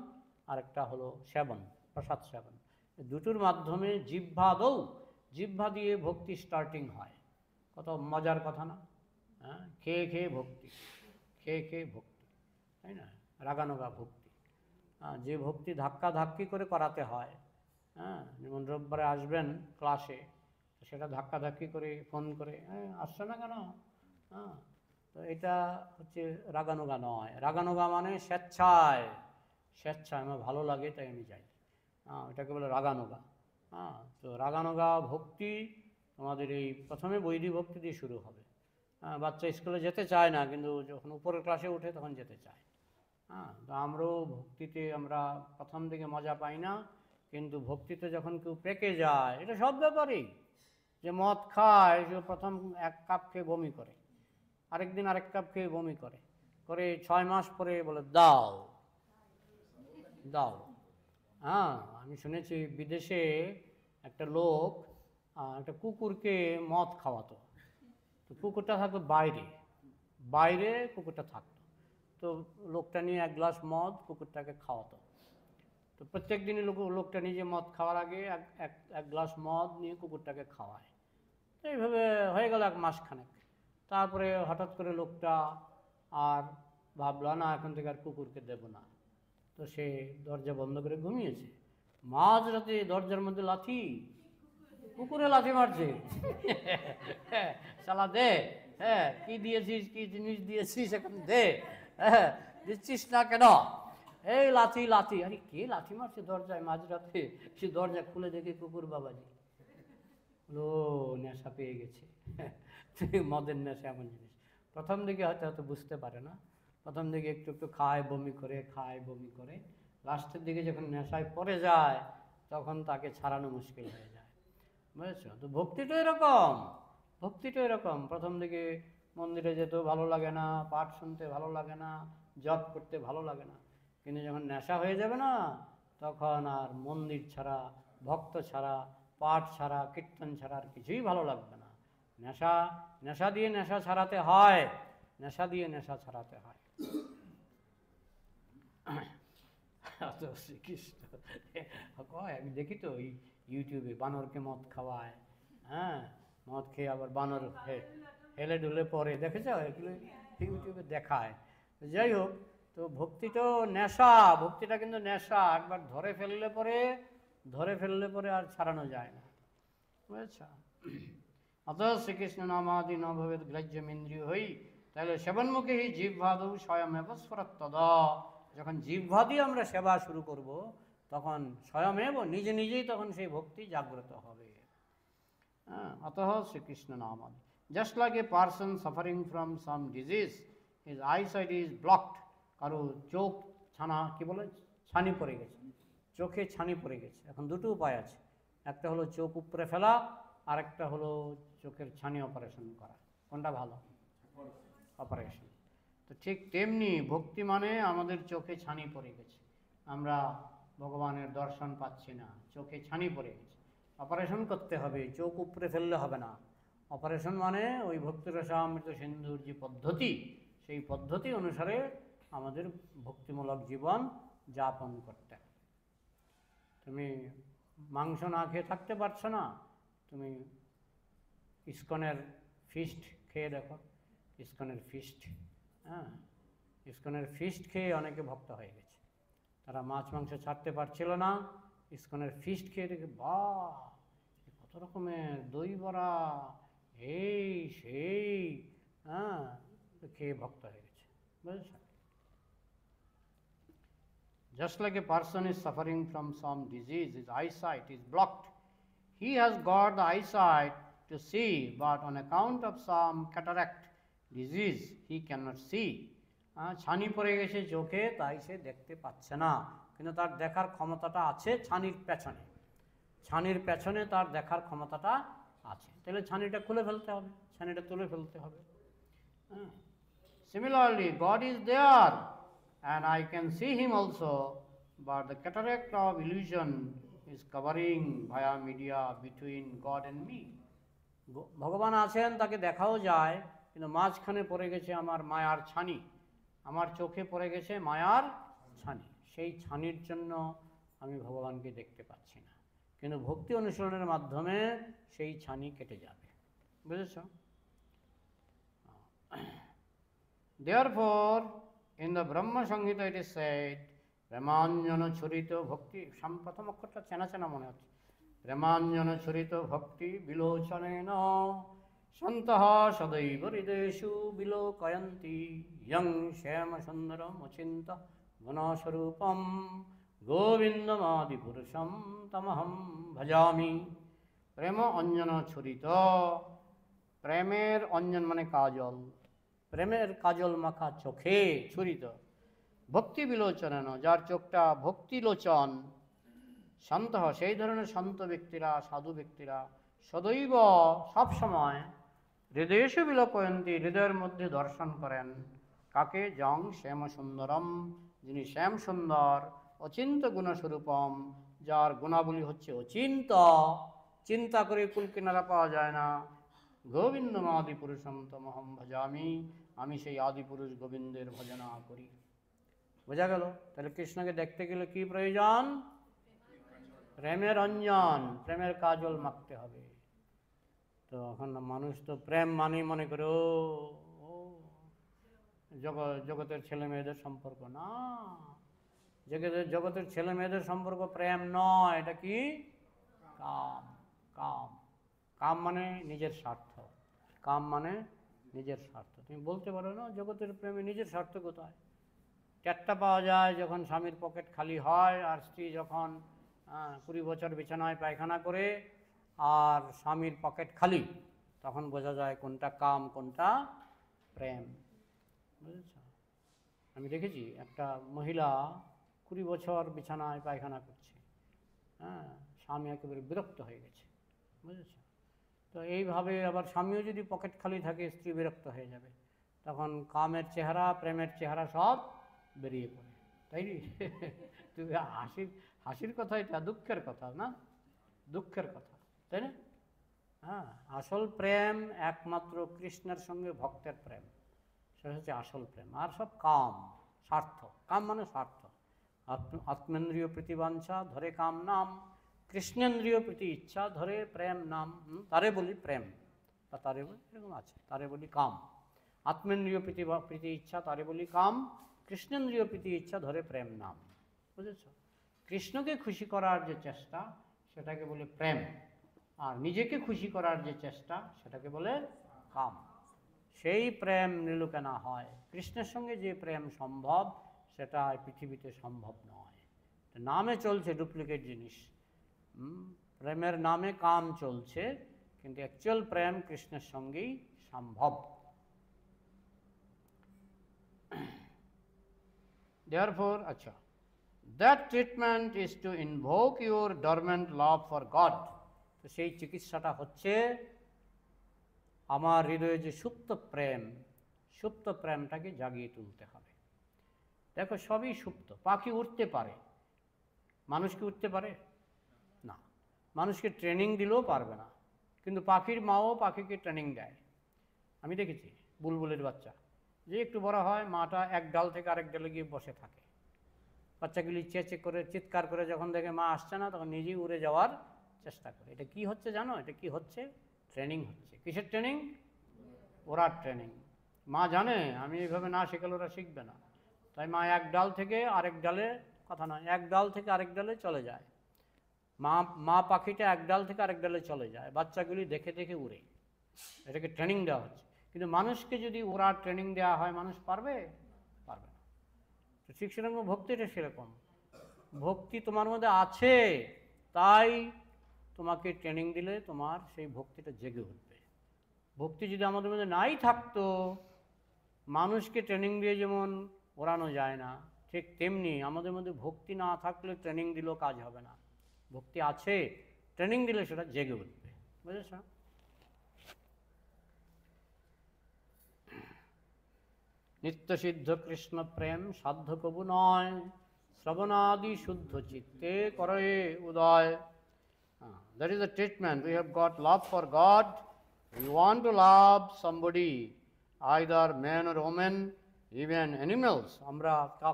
আর একটা হলো সেবন, প্রসাদ সেবন। দুটোর মাধ্যমে জিহ্বাদৌ, জিহ্বা দিয়ে ভক্তি স্টার্টিং হয়। কত মজার কথা না? হ্যাঁ, খেয়ে খেয়ে ভক্তি, খেয়ে খেয়ে ভক্তি, তাই না? রাগানোগা ভক্তি, যে ভক্তি ধাক্কা ধাক্কি করে করাতে হয়। হ্যাঁ, যেমন রোববারে আসবেন ক্লাসে, সেটা ধাক্কা ধাক্কি করে ফোন করে, হ্যাঁ আসছো না কেন? হ্যাঁ, তো এটা হচ্ছে রাগানোগা নয়। রাগানোগা মানে স্বেচ্ছায়, স্বেচ্ছায় আমার ভালো লাগে তাই আমি যাই। হ্যাঁ, এটাকে বলে রাগানোগা। হ্যাঁ, তো রাগানোগা ভক্তি আমাদের এই প্রথমে বৈদিক ভক্তি দিয়ে শুরু হবে। হ্যাঁ, বাচ্চা স্কুলে যেতে চায় না, কিন্তু যখন উপরের ক্লাসে উঠে তখন যেতে চায়। হ্যাঁ, তো আমরাও ভক্তিতে আমরা প্রথম দিকে মজা পাই না, কিন্তু ভক্তিতে যখন কেউ পেকে যায়, এটা সব ব্যাপারেই। যে মদ খায়, সে প্রথম 1 কাপ খেয়ে বমি করে, আরেকদিন আরেক কাপ খেয়ে বমি করে, করে 6 মাস পরে বলে দাও দাও। হ্যাঁ, আমি শুনেছি বিদেশে একটা লোক একটা কুকুরকে মদ খাওয়াতো। তো কুকুরটা থাকতো বাইরে, বাইরে কুকুরটা থাকতো। তো লোকটা নিয়ে 1 গ্লাস মদ কুকুরটাকে খাওয়াতো। তো প্রত্যেক দিনই লোকটা নিজে মদ খাওয়ার আগে এক গ্লাস মদ নিয়ে কুকুরটাকে খাওয়ায়। তো এইভাবে হয়ে গেল 1 মাসখানেক। তারপরে হঠাৎ করে লোকটা আর ভাবলো না, এখন থেকে আর কুকুরকে দেব না। তো সে দরজা বন্ধ করে ঘুমিয়েছে। মাঝরাতে দরজার মধ্যে লাথি, কুকুরে লাথি মারছে। শালা দে, হ্যাঁ কি দিয়েছিস, কি জিনিস দিয়েছিস, এখন দে, হ্যাঁ দিচ্ছিস না কেন? এই লাথি লাথি। আরে কে লাথি মারছে দরজায় মাঝরাতে? সে দরজা খুলে দেখে কুকুর বাবাজি। ও নেশা পেয়ে গেছে। মদের নেশা এমন জিনিস। প্রথম দিকে হয়তো বুঝতে পারে না, প্রথম দিকে একটু একটু খায় বমি করে, খায় বমি করে, লাস্টের দিকে যখন নেশায় পড়ে যায় তখন তাকে ছাড়ানো মুশকিল হয়ে যায়। বুঝেছো? তো ভক্তিটা এরকম, ভক্তিটা এরকম। প্রথম দিকে মন্দিরে যেতেও ভালো লাগে না, পাঠ শুনতে ভালো লাগে না, জপ করতে ভালো লাগে না, কিন্তু যখন নেশা হয়ে যাবে না, তখন আর মন্দির ছাড়া, ভক্ত ছাড়া, পাঠ ছাড়া, কীর্তন ছাড়া আর কিছুই ভালো লাগবে না। নেশা, নেশা দিয়ে নেশা ছাড়াতে হয়, নেশা দিয়ে নেশা ছাড়াতে হয়। শ্রীকৃষ্ণ আমি দেখি তো ইউটিউবে বানরকে মদ খাওয়ায়। হ্যাঁ, মদ খেয়ে আবার বানর হেলে ঢুলে পরে, দেখেছ? এগুলো ইউটিউবে দেখায়। যাই হোক, তো ভক্তিটাও নেশা, ভক্তিটা কিন্তু নেশা। একবার ধরে ফেললে পরে আর ছাড়ানো যায় না। বুঝেছ? অত শ্রীকৃষ্ণ নামাদি ন ভবেদ গ্রাহ্যমিন্দ্রিয় হই, তাহলে সেবনমুখে হি জিহ্বাদৌ স্বয়মেব স্ফুরত্তদা। যখন জিহ্বা দিয়ে আমরা সেবা শুরু করব, তখন স্বয়মেব নিজে নিজেই তখন সেই ভক্তি জাগ্রত হবে। অতঃ Shrikrishna নামাদি। Just like a person suffering from some disease, his eyesight is blocked. কারো চোখ ছানা, কি বলে, ছানি পড়ে গেছে, চোখে ছানি পড়ে গেছে। এখন দুটো উপায় আছে, একটা হলো চোখ উপরে ফেলা, আর একটা হলো চোখের ছানি অপারেশন করা। কোনটা ভালো? অপারেশন। তো ঠিক তেমনি ভক্তি মানে আমাদের চোখে ছানি পড়ে গেছে, আমরা ভগবানের দর্শন পাচ্ছি না, চোখে ছানি পড়ে গেছে, অপারেশন করতে হবে। চোখ উপরে ফেললে হবে না। অপারেশন মানে ওই ভক্তিরসামৃত সিন্ধুর যে পদ্ধতি, সেই পদ্ধতি অনুসারে আমাদের ভক্তিমূলক জীবন যাপন করতে হবে। তুমি মাংস না খেয়ে থাকতে পারছো না, তুমি ইস্কনের ফিস্ট খেয়ে দেখো, ইস্কনের ফিস্ট। হ্যাঁ, ইসকনের ফিস্ট খেয়ে অনেকে ভক্ত হয়ে গেছে। তারা মাছ মাংস ছাড়তে পারছিল না, ইসকনের ফিস্ট খেয়ে দেখে বাহ কত রকমের দই বড়া এই সেই, হ্যাঁ, খেয়ে ভক্ত হয়ে গেছে, বুঝেছেন? Just like a person is suffering from some disease, his eyesight is blocked. He has got the eyesight to see, but on account of some cataract disease, he cannot see. ছানি পড়ে গেছে চোখে, তাই সে দেখতে পাচ্ছে না, কিন্তু তার দেখার ক্ষমতাটা আছে ছানির পেছনে। ছানির পেছনে তার দেখার ক্ষমতাটা আছে, তাহলে ছানিটা খুলে ফেলতে হবে, ছানিটা তুলে ফেলতে হবে। Similarly, God is there and I can see him also, but the cataract of illusion is covering via media between God and me. ভগবান আছেন, তাকে দেখাও যায়, কিন্তু মাঝখানে পড়ে গেছে আমার মায়ার ছানি, আমার চোখে পড়ে গেছে মায়ার ছানি, সেই ছানির জন্য আমি ভগবানকে দেখতে পাচ্ছি না, কিন্তু ভক্তি অনুসরণের মাধ্যমে সেই ছানি কেটে যাবে, বুঝেছ? Therefore, in the Brahma Samhita it is said, প্রেমাঞ্জন ছুরিত ভক্তি, প্রথম অক্ষরটা চেনা চেনা মনে হচ্ছে, প্রেমাঞ্জন ছুরিত ভক্তি বিলোচনেন সন্তঃ সদৈব হৃদয়েষু বিলোকয়ন্তি ইয়ং শ্যাম সুন্দরম অচিন্ত গুণস্বরূপম গোবিন্দমাদি পুরুষম তমহম ভজামি। প্রেম অঞ্জন ছুরিত, প্রেমের অঞ্জন মানে কাজল, প্রেমের কাজল মাখা চোখে ছুরিত, ভক্তি বিলোচনেন, যার চোখটা ভক্তিলোচন, শান্ত, সেই ধরনের শান্ত ব্যক্তিরা, সাধু ব্যক্তিরা, সদৈব সবসময়, হৃদয়েষু বিলোকয়ন্তি, হৃদয়ের মধ্যে দর্শন করেন, কাকে? যং শ্যাম সুন্দরম, যিনি শ্যাম সুন্দর, অচিন্ত গুণস্বরূপম, যার গুণাবলী হচ্ছে অচিন্ত, চিন্তা করে কুল কিনারা পাওয়া যায় না, গোবিন্দম আদি পুরুষম তমহম ভজামি, আমি সেই আদি পুরুষ গোবিন্দের ভজনা করি। বোঝা গেল? তাহলে কৃষ্ণকে দেখতে গেলে কি প্রয়োজন? প্রেমের অঞ্জন, প্রেমের কাজল মাখতে হবে। তো এখন মানুষ তো প্রেম মানে মনে করে ও জগতের ছেলে মেয়েদের সম্পর্ক, না, জগতের ছেলে মেয়েদের সম্পর্ক প্রেম নয়, এটা কি? কাম। কাম, কাম মানে নিজের স্বার্থ, কাম মানে নিজের স্বার্থ। তুমি বলতে পারো না জগতের প্রেমে নিজের স্বার্থ কোথায়? ট্যাটটা পাওয়া যায় যখন স্বামীর পকেট খালি হয়, আর স্ত্রী যখন 20 বছর বিছানায় পায়খানা করে আর স্বামীর পকেট খালি, তখন বোঝা যায় কোনটা কাম কোনটা প্রেম, বুঝেছ? আমি দেখেছি একটা মহিলা 20 বছর বিছানায় পায়খানা করছে, হ্যাঁ, স্বামী একেবারে বিরক্ত হয়ে গেছে, বুঝেছ? তো এইভাবে আবার স্বামীও যদি পকেট খালি থাকে, স্ত্রী বিরক্ত হয়ে যাবে, তখন কামের চেহারা প্রেমের চেহারা সব বেরিয়ে পড়ে, তাই নি? তুমি হাসির কথা, এটা দুঃখের কথা না, দুঃখের কথা, তাই না? হ্যাঁ, আসল প্রেম একমাত্র কৃষ্ণের সঙ্গে ভক্তের প্রেম, সেটা হচ্ছে আসল প্রেম। আর সব কাম, স্বার্থ। কাম মানে স্বার্থ। আত্মেন্দ্রিয় প্রীতিবাঞ্ছা ধরে কাম নাম, কৃষ্ণেন্দ্রিয় প্রীতি ইচ্ছা ধরে প্রেম নাম, তারে বলি প্রেম, বা তারে বলি এরকম আছে, তারে বলি কাম। আত্মেন্দ্রিয় প্রীতি ইচ্ছা তারে বলি কাম, কৃষ্ণেন্দ্রিয় প্রীতি ইচ্ছা ধরে প্রেম নাম, বুঝেছ? কৃষ্ণকে খুশি করার যে চেষ্টা সেটাকে বলে প্রেম, আর নিজেকে খুশি করার যে চেষ্টা সেটাকে বলে কাম। সেই প্রেম নিলুকেনা হয়, কৃষ্ণের সঙ্গে যে প্রেম সম্ভব সেটা পৃথিবীতে সম্ভব নয়। নামে চলছে ডুপ্লিকেট জিনিস, প্রেমের নামে কাম চলছে, কিন্তু অ্যাকচুয়াল প্রেম কৃষ্ণের সঙ্গেই সম্ভব। Therefore, acha, that treatment is to invoke your dormant love for God. তো সেই চিকিৎসাটা হচ্ছে আমার হৃদয়ে যে সুপ্ত প্রেম, সুপ্ত প্রেমটাকে জাগিয়ে তুলতে হবে। দেখো সবই সুপ্ত, পাখি উঠতে পারে, মানুষ কি উঠতে পারে? না, মানুষকে ট্রেনিং দিলেও পারবে না, কিন্তু পাখির মাও পাখিকে ট্রেনিং দেয়। আমি দেখেছি বুলবুলের বাচ্চা যে একটু বড় হয়, মাটা এক ডাল থেকে আরেক ডালে গিয়ে বসে থাকে, বাচ্চাগুলি চেঁচে করে চিৎকার করে যখন দেখে মা আসছে না, তখন নিজেই উড়ে যাওয়ার চেষ্টা করে। এটা কি হচ্ছে জানো? এটা কি হচ্ছে? ট্রেনিং হচ্ছে। কিসের ট্রেনিং? ওরা ট্রেনিং। মা জানে আমি এইভাবে না শেখালে ওরা শিখবে না, তাই মা এক ডাল থেকে আরেক ডালে, কথা নয়, এক ডাল থেকে আরেক ডালে চলে যায়। মা পাখিটা এক ডাল থেকে আরেক ডালে চলে যায়, বাচ্চাগুলি দেখে দেখে উড়ে, এটাকে ট্রেনিং দেওয়া হচ্ছে। কিন্তু মানুষকে যদি ওরা ট্রেনিং দেওয়া হয়, মানুষ পারবে? পারবে না। তো ঠিক সেরকম ভক্তিটা সেরকম, ভক্তি তোমার মধ্যে আছে, তাই তোমাকে ট্রেনিং দিলে তোমার সেই ভক্তিটা জেগে উঠবে। ভক্তি যদি আমাদের মধ্যে নাই থাকতো, মানুষকে ট্রেনিং দিয়ে যেমন ওড়ানো যায় না, ঠিক তেমনি আমাদের মধ্যে ভক্তি না থাকলে ট্রেনিং দিলেও কাজ হবে না। ভক্তি আছে, ট্রেনিং দিলে সেটা জেগে উঠবে, বুঝেছ? নিত্যসিদ্ধ কৃষ্ণ প্রেম সাধ্য কবু নয়, শ্রবণাদি শুদ্ধ চিত্তে করে উদয়। That is the treatment. We have got love for God. We want to love somebody, either man or woman, even animals. আমরা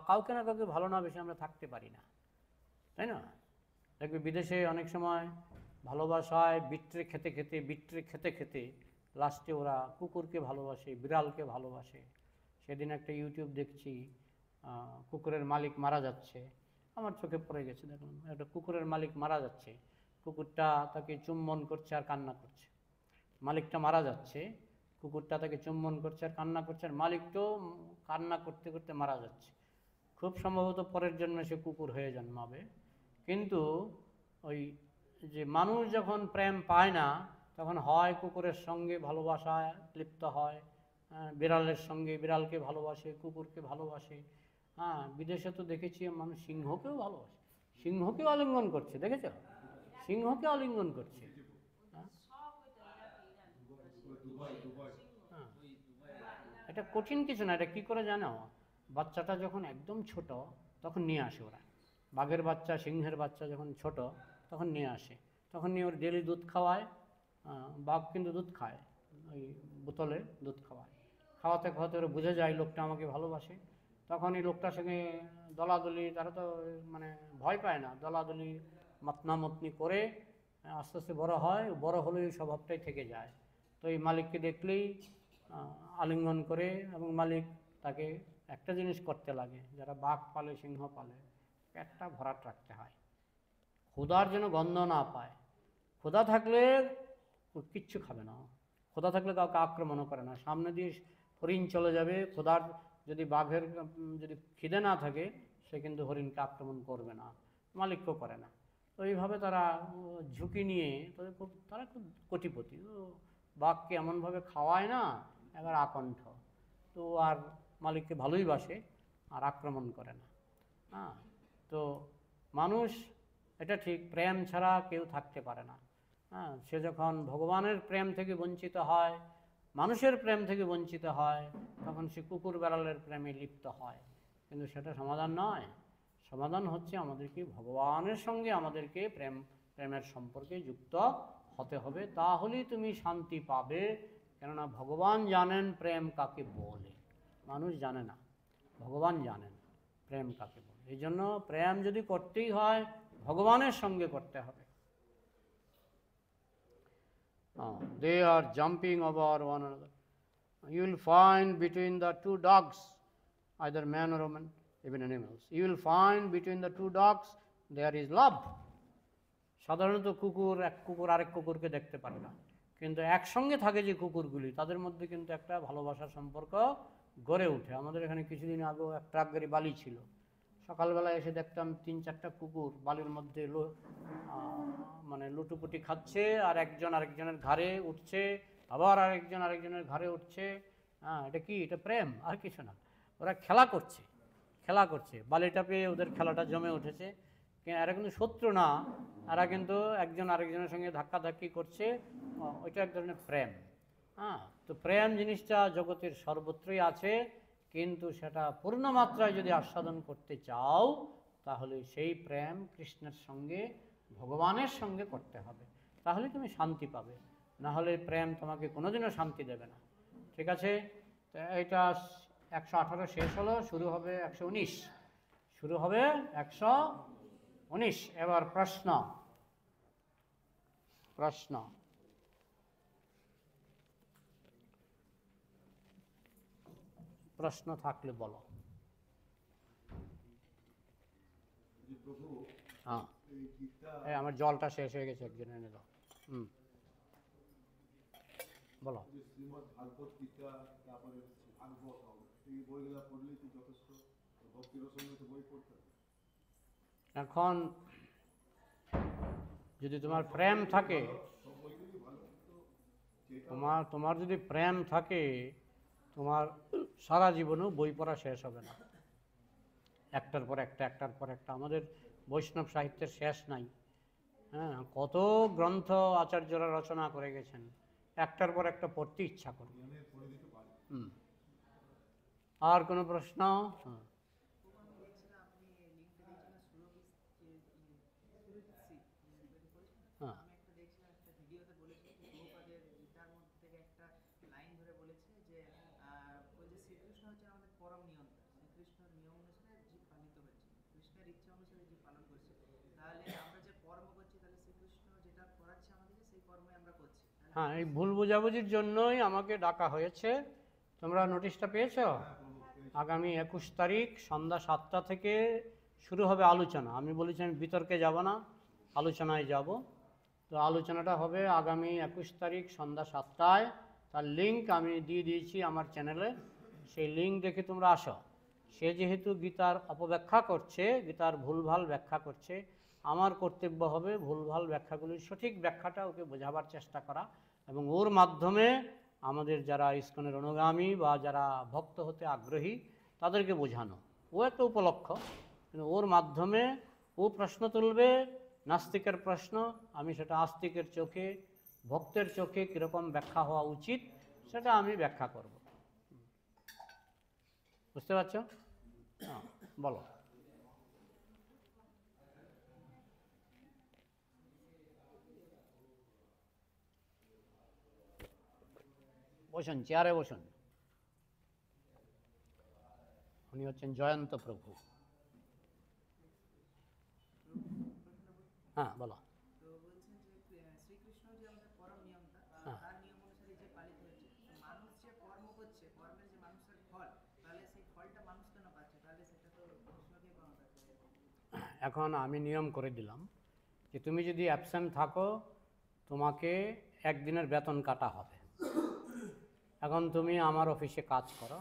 কাউকে না কাউকে ভালো না বেশি আমরা থাকতে পারি না, তাই না? দেখবে বিদেশে অনেক সময় ভালোবাসায় বিট্রে খেতে খেতে লাস্টে ওরা কুকুরকে ভালোবাসে, বিড়ালকে ভালোবাসে। সেদিন একটা ইউটিউব দেখছি, কুকুরের মালিক মারা যাচ্ছে, আমার চোখে পড়ে গেছে, দেখুন একটা কুকুরের মালিক মারা যাচ্ছে, কুকুরটা তাকে চুম্বন করছে আর কান্না করছে। মালিকটা মারা যাচ্ছে, কুকুরটা তাকে চুম্বন করছে আর কান্না করছে, আর মালিকটাও কান্না করতে করতে মারা যাচ্ছে। খুব সম্ভবত পরের জন্মে সে কুকুর হয়ে জন্মাবে। কিন্তু ওই যে মানুষ যখন প্রেম পায় না, তখন হয় কুকুরের সঙ্গে ভালোবাসায় লিপ্ত হয়, বিড়ালের সঙ্গে বিড়ালকে ভালোবাসে, কুকুরকে ভালোবাসে। বিদেশে তো দেখেছি মানুষ সিংহকেও ভালোবাসে, সিংহকেও আলিঙ্গন করছে, দেখেছ? সিংহকে আলিঙ্গন করছে। এটা কঠিন কিছু না, এটা কী করে জানো? বাচ্চাটা যখন একদম ছোট তখন নিয়ে আসে ওরা, বাঘের বাচ্চা, সিংহের বাচ্চা যখন ছোট তখন নিয়ে আসে, তখন নিয়ে ওর ডেলি দুধ খাওয়ায়। বাঘ কিন্তু দুধ খায়, ওই বোতলে দুধ খাওয়ায়, খাওয়াতে খাওয়াতে ওরা বুঝে যায় লোকটা আমাকে ভালোবাসে। তখন এই লোকটার সঙ্গে দলাদলি, তারা তো মানে ভয় পায় না, দলাদলি মতনামতনি করে আস্তে আস্তে বড় হয়, বড় হলে এই স্বভাবটাই থেকে যায়। তো এই মালিককে দেখলেই আলিঙ্গন করে, এবং মালিক তাকে একটা জিনিস করতে লাগে, যারা বাঘ পালে, সিংহ পালে, পেটটা ভরাট রাখতে হয়, ক্ষুধার যেন গন্ধ না পায়। ক্ষুধা থাকলে কিচ্ছু খাবে না, ক্ষুধা থাকলে কাউকে আক্রমণও করে না, সামনে দিয়ে হরিণ চলে যাবে, ক্ষুধার যদি বাঘের যদি খিদে না থাকে, সে কিন্তু হরিণকে আক্রমণ করবে না, মালিককেও করে না। তো এইভাবে তারা ঝুঁকি নিয়ে তারা খুব কোটিপতি, বাঘকে এমনভাবে খাওয়ায় না, এবার আকণ্ঠ, তো আর মালিককে ভালোই বাসে আর আক্রমণ করে না। তো মানুষ, এটা ঠিক, প্রেম ছাড়া কেউ থাকতে পারে না। সে যখন ভগবানের প্রেম থেকে বঞ্চিত হয়, মানুষের প্রেম থেকে বঞ্চিত হয়, তখন সে কুকুর বেড়ালের প্রেমে লিপ্ত হয়। কিন্তু সেটা সমাধান নয়। সমাধান হচ্ছে আমাদেরকে ভগবানের সঙ্গে আমাদেরকে প্রেমের সম্পর্কে যুক্ত হতে হবে, তাহলেই তুমি শান্তি পাবে। কেননা ভগবান জানেন প্রেম কাকে বলে, মানুষ জানে না, ভগবান জানেন প্রেম কাকে বলে। এই জন্য প্রেম যদি করতেই হয়, ভগবানের সঙ্গে করতে হবে। They are jumping over one another. You will find between the two dogs, either man or woman, even animals, you will find between the two dogs there is love. সাধারণত কুকুর আরেক কুকুরকে দেখতে পারে না, কিন্তু একসঙ্গে থাকে যে কুকুরগুলি, তাদের মধ্যে কিন্তু একটা ভালোবাসার সম্পর্ক গড়ে ওঠে। আমাদের এখানে কিছুদিন আগেও এক ট্রাক গাড়ি বালি ছিল, সকালবেলা এসে দেখতাম 3-4টা কুকুর বালির মধ্যে মানে লুটুপুটি খাচ্ছে, আর একজন আরেকজনের ঘাড়ে উঠছে, আবার আরেকজনের ঘাড়ে উঠছে। এটা কি? এটা প্রেম, আর কিছু না। ওরা খেলা করছে, বালিটা পেয়ে ওদের খেলাটা জমে উঠেছে। এরা কিন্তু শত্রু না, এরা কিন্তু একজন আরেকজনের সঙ্গে ধাক্কাধাক্কি করছে, ওইটা এক ধরনের প্রেম। তো প্রেম জিনিসটা জগতের সর্বত্রই আছে, কিন্তু সেটা পূর্ণ মাত্রায় যদি আস্বাদন করতে চাও, তাহলে সেই প্রেম কৃষ্ণের সঙ্গে, ভগবানের সঙ্গে করতে হবে, তাহলে তুমি শান্তি পাবে। না হলে প্রেম তোমাকে কোনোদিনও শান্তি দেবে না। ঠিক আছে? তো এইটা 118 শেষ হলো, শুরু হবে 119, শুরু হবে 119। এবার প্রশ্ন থাকলে বলো। হ্যাঁ, এই আমার জলটা শেষ হয়ে গেছে, একজন এনে দাও। বলো। শ্রীমদ্ ভাগবত গীতা, তারপরে ভাগবত, এই বইগুলো পড়লেই তো যথেষ্ট। ভক্তি রসঙ্গে তো বই পড়তে হবে। এখন যদি তোমার প্রেম থাকে, তোমার যদি প্রেম থাকে, তোমার সারা জীবনেও বই পড়া শেষ হবে না। একটার পর একটা। আমাদের বৈষ্ণব সাহিত্যের শেষ নাই। হ্যাঁ, কত গ্রন্থ আচার্যরা রচনা করে গেছেন, একটার পর একটা পড়তে ইচ্ছা করে। আর কোনো প্রশ্ন? হ্যাঁ, হ্যাঁ, এই ভুল বোঝাবুঝির জন্যই আমাকে ডাকা হয়েছে। তোমরা নোটিশটা পেয়েছ? আগামী 21 তারিখ সন্ধ্যা 7টা থেকে শুরু হবে আলোচনা। আমি বলেছি আমি বিতর্কে যাব না, আলোচনায় যাব। তো আলোচনাটা হবে আগামী 21 তারিখ সন্ধ্যা 7টায়। তার লিঙ্ক আমি দিয়ে দিয়েছি আমার চ্যানেলে, সেই লিঙ্ক দেখে তোমরা আসো। সে যেহেতু গীতার অপব্যাখ্যা করছে, গীতার ভুলভাল ব্যাখ্যা করছে, আমার কর্তব্য হবে ভুলভাল ব্যাখ্যাগুলির সঠিক ব্যাখ্যাটা ওকে বোঝাবার চেষ্টা করা, এবং ওর মাধ্যমে আমাদের যারা ইসকনের অনুগামী বা যারা ভক্ত হতে আগ্রহী তাদেরকে বোঝানো। ও একটা উপলক্ষ, কিন্তু ওর মাধ্যমে ও প্রশ্ন তুলবে, নাস্তিকের প্রশ্ন, আমি সেটা আস্তিকের চোখে, ভক্তের চোখে কীরকম ব্যাখ্যা হওয়া উচিত সেটা আমি ব্যাখ্যা করব। বুঝতে পারছো? হ্যাঁ, বলো। বসুন, চেয়ারে বসুন। উনি হচ্ছেন জয়ন্ত প্রভু। হ্যাঁ, বলো। এখন আমি নিয়ম করে দিলাম যে তুমি যদি অ্যাবসেন্ট থাকো তোমাকে একদিনের বেতন কাটা হবে। এখন তুমি আমার অফিসে কাজ করো,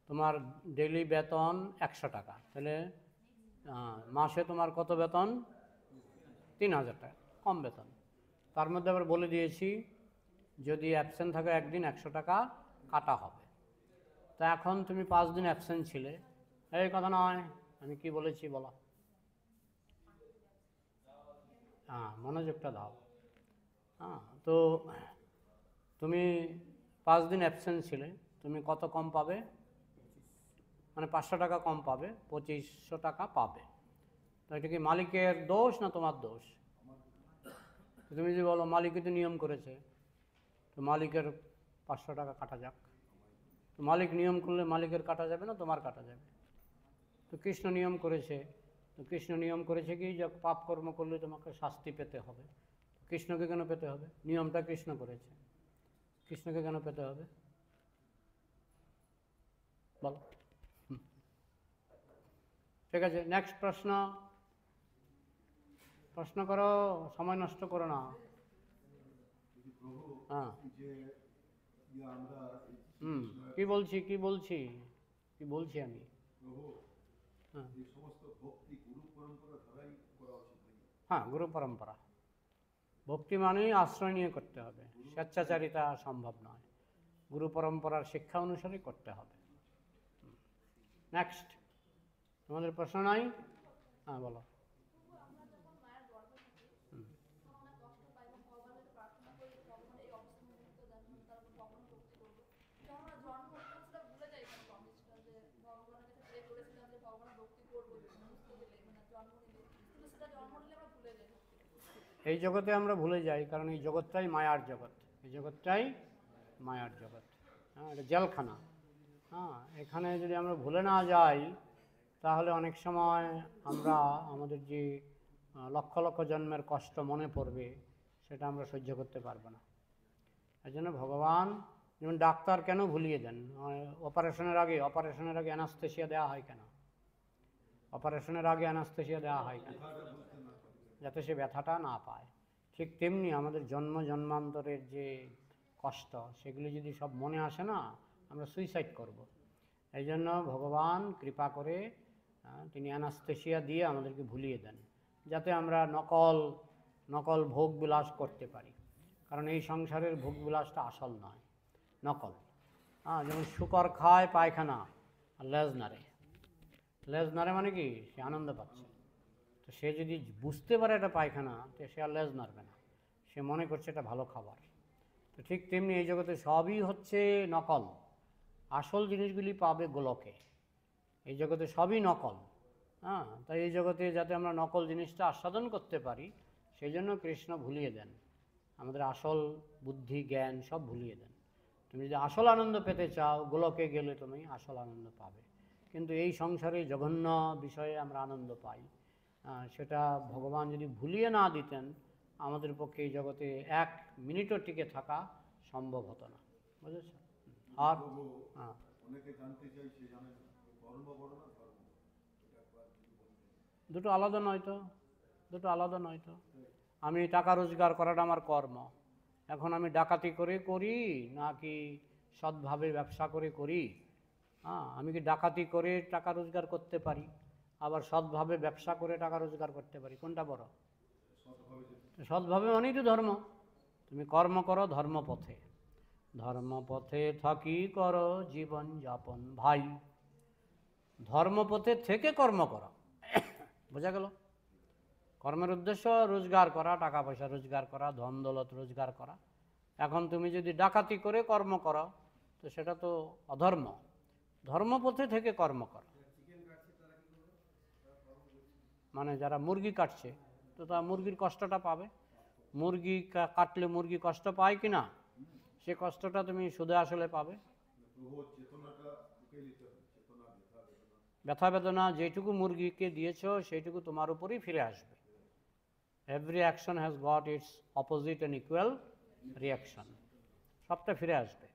তোমার ডেইলি বেতন 100 টাকা, তাহলে মাসে তোমার কত বেতন? 3000 টাকা, কম বেতন। তার মধ্যে আবার বলে দিয়েছি যদি অ্যাবসেন্ট থাকে একদিন 100 টাকা কাটা হবে। তা এখন তুমি 5 দিন অ্যাবসেন্ট ছিলে, এই কথা নয়, আমি কি বলেছি বলো? হ্যাঁ, মনোযোগটা দাও। হ্যাঁ, তো তুমি 5 দিন অ্যাবসেন্ট ছিলে, তুমি কত কম পাবে? মানে 500 টাকা কম পাবে, 2500 টাকা পাবে। তো এটা কি মালিকের দোষ না তোমার দোষ? তুমি যদি বলো মালিকই তো নিয়ম করেছে, তো মালিকের 500 টাকা কাটা যাক। তো মালিক নিয়ম করলে মালিকের কাটা যাবে না তোমার কাটা যাবে? তো কৃষ্ণ নিয়ম করেছে, তো কৃষ্ণ নিয়ম করেছে কি যে পাপ কর্ম করলে তোমাকে শাস্তি পেতে হবে। কৃষ্ণকে কেন পেতে হবে? নিয়মটা কৃষ্ণ করেছে, কৃষ্ণকে কেন পেতে হবে বলো? ঠিক আছে, নেক্সট প্রশ্ন। প্রশ্ন করো, সময় নষ্ট করো না। হ্যাঁ, কি বলছি আমি? হ্যাঁ, গুরু পরম্পরা। ভক্তি মানেই আশ্রয় নিয়ে করতে হবে, স্বেচ্ছাচারিতা সম্ভব নয়, গুরু পরম্পরার শিক্ষা অনুসারে করতে হবে। নেক্সট, তোমাদের প্রশ্ন নাই? হ্যাঁ, বলো। এই জগতে আমরা ভুলে যাই, কারণ এই জগৎটাই মায়ার জগৎ, এই জগৎটাই মায়ার জগৎ। হ্যাঁ, এটা জেলখানা। হ্যাঁ, এখানে যদি আমরা ভুলে না যাই তাহলে অনেক সময় আমরা আমাদের যে লক্ষ লক্ষ জন্মের কষ্ট মনে পড়বে সেটা আমরা সহ্য করতে পারবো না। এই জন্য ভগবান, যেমন ডাক্তার কেন ভুলিয়ে দেন অপারেশনের আগে অ্যানাস্থেসিয়া দেওয়া হয় কেন? অপারেশনের আগে অ্যানাস্থেসিয়া দেওয়া হয় কেন? যাতে সে ব্যথাটা না পায়। ঠিক তেমনি আমাদের জন্ম জন্মান্তরের যে কষ্ট সেগুলি যদি সব মনে আসে না, আমরা সুইসাইড করব। এই জন্য ভগবান কৃপা করে তিনি অ্যানাস্থেসিয়া দিয়ে আমাদেরকে ভুলিয়ে দেন, যাতে আমরা নকল ভোগ বিলাস করতে পারি। কারণ এই সংসারের ভোগ বিলাসটা আসল নয়, নকল। যেমন শুকর খায় পায়খানা আর লেজ নাড়ে মানে কি? সে আনন্দ পাচ্ছে। তো সে যদি বুঝতে পারে এটা পায়খানা, তো সে আর লেজ নাড়বে না, সে মনে করছে এটা ভালো খাবার। তো ঠিক তেমনি এই জগতে সবই হচ্ছে নকল, আসল জিনিসগুলি পাবে গোলকে। এই জগতে সবই নকল। তাই এই জগতে যাতে আমরা নকল জিনিসটা আস্বাদন করতে পারি, সেই জন্য কৃষ্ণ ভুলিয়ে দেন, আমাদের আসল বুদ্ধি জ্ঞান সব ভুলিয়ে দেন। তুমি যদি আসল আনন্দ পেতে চাও, গোলকে গেলে তুমি আসল আনন্দ পাবে। কিন্তু এই সংসারে জঘন্য বিষয়ে আমরা আনন্দ পাই, সেটা ভগবান যদি ভুলিয়ে না দিতেন, আমাদের পক্ষে এই জগতে এক মিনিটও টিকে থাকা সম্ভব হতো না। বুঝেছ? আর অনেকে জানতে চাই, সে জানে না কর্ম বড় না ধর্ম। দুটো আলাদা নয় তো, দুটো আলাদা নয় তো। আমি টাকা রোজগার করাটা আমার কর্ম। এখন আমি ডাকাতি করে করি নাকি সৎভাবে ব্যবসা করে করি? আমি কি ডাকাতি করে টাকা রোজগার করতে পারি, আবার সৎভাবে ব্যবসা করে টাকা রোজগার করতে পারি? কোনটা বড়? সৎভাবে মানেই তো ধর্ম। তুমি কর্ম করো ধর্মপথে, ধর্মপথে থাকি করো জীবন যাপন ভাই। ধর্মপথে থেকে কর্ম করো। বোঝা গেল? কর্মের উদ্দেশ্য রোজগার করা, টাকা পয়সা রোজগার করা, ধন দৌলত রোজগার করা। এখন তুমি যদি ডাকাতি করে কর্ম করো, তো সেটা তো অধর্ম। ধর্মপথে থেকে কর্ম করো। মানে যারা মুরগি কাটছে, তো তারা মুরগির কষ্টটা পাবে। মুরগি কাটলে মুরগি কষ্ট পায় কি না? সে কষ্টটা তুমি সুদে আসলে পাবে। ব্যথা বেদনা যেটুকু মুরগিকে দিয়েছো সেইটুকু তোমার উপরেই ফিরে আসবে। Every action has got it's opposite and equal reaction. সবটা ফিরে আসবে।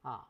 হ্যাঁ,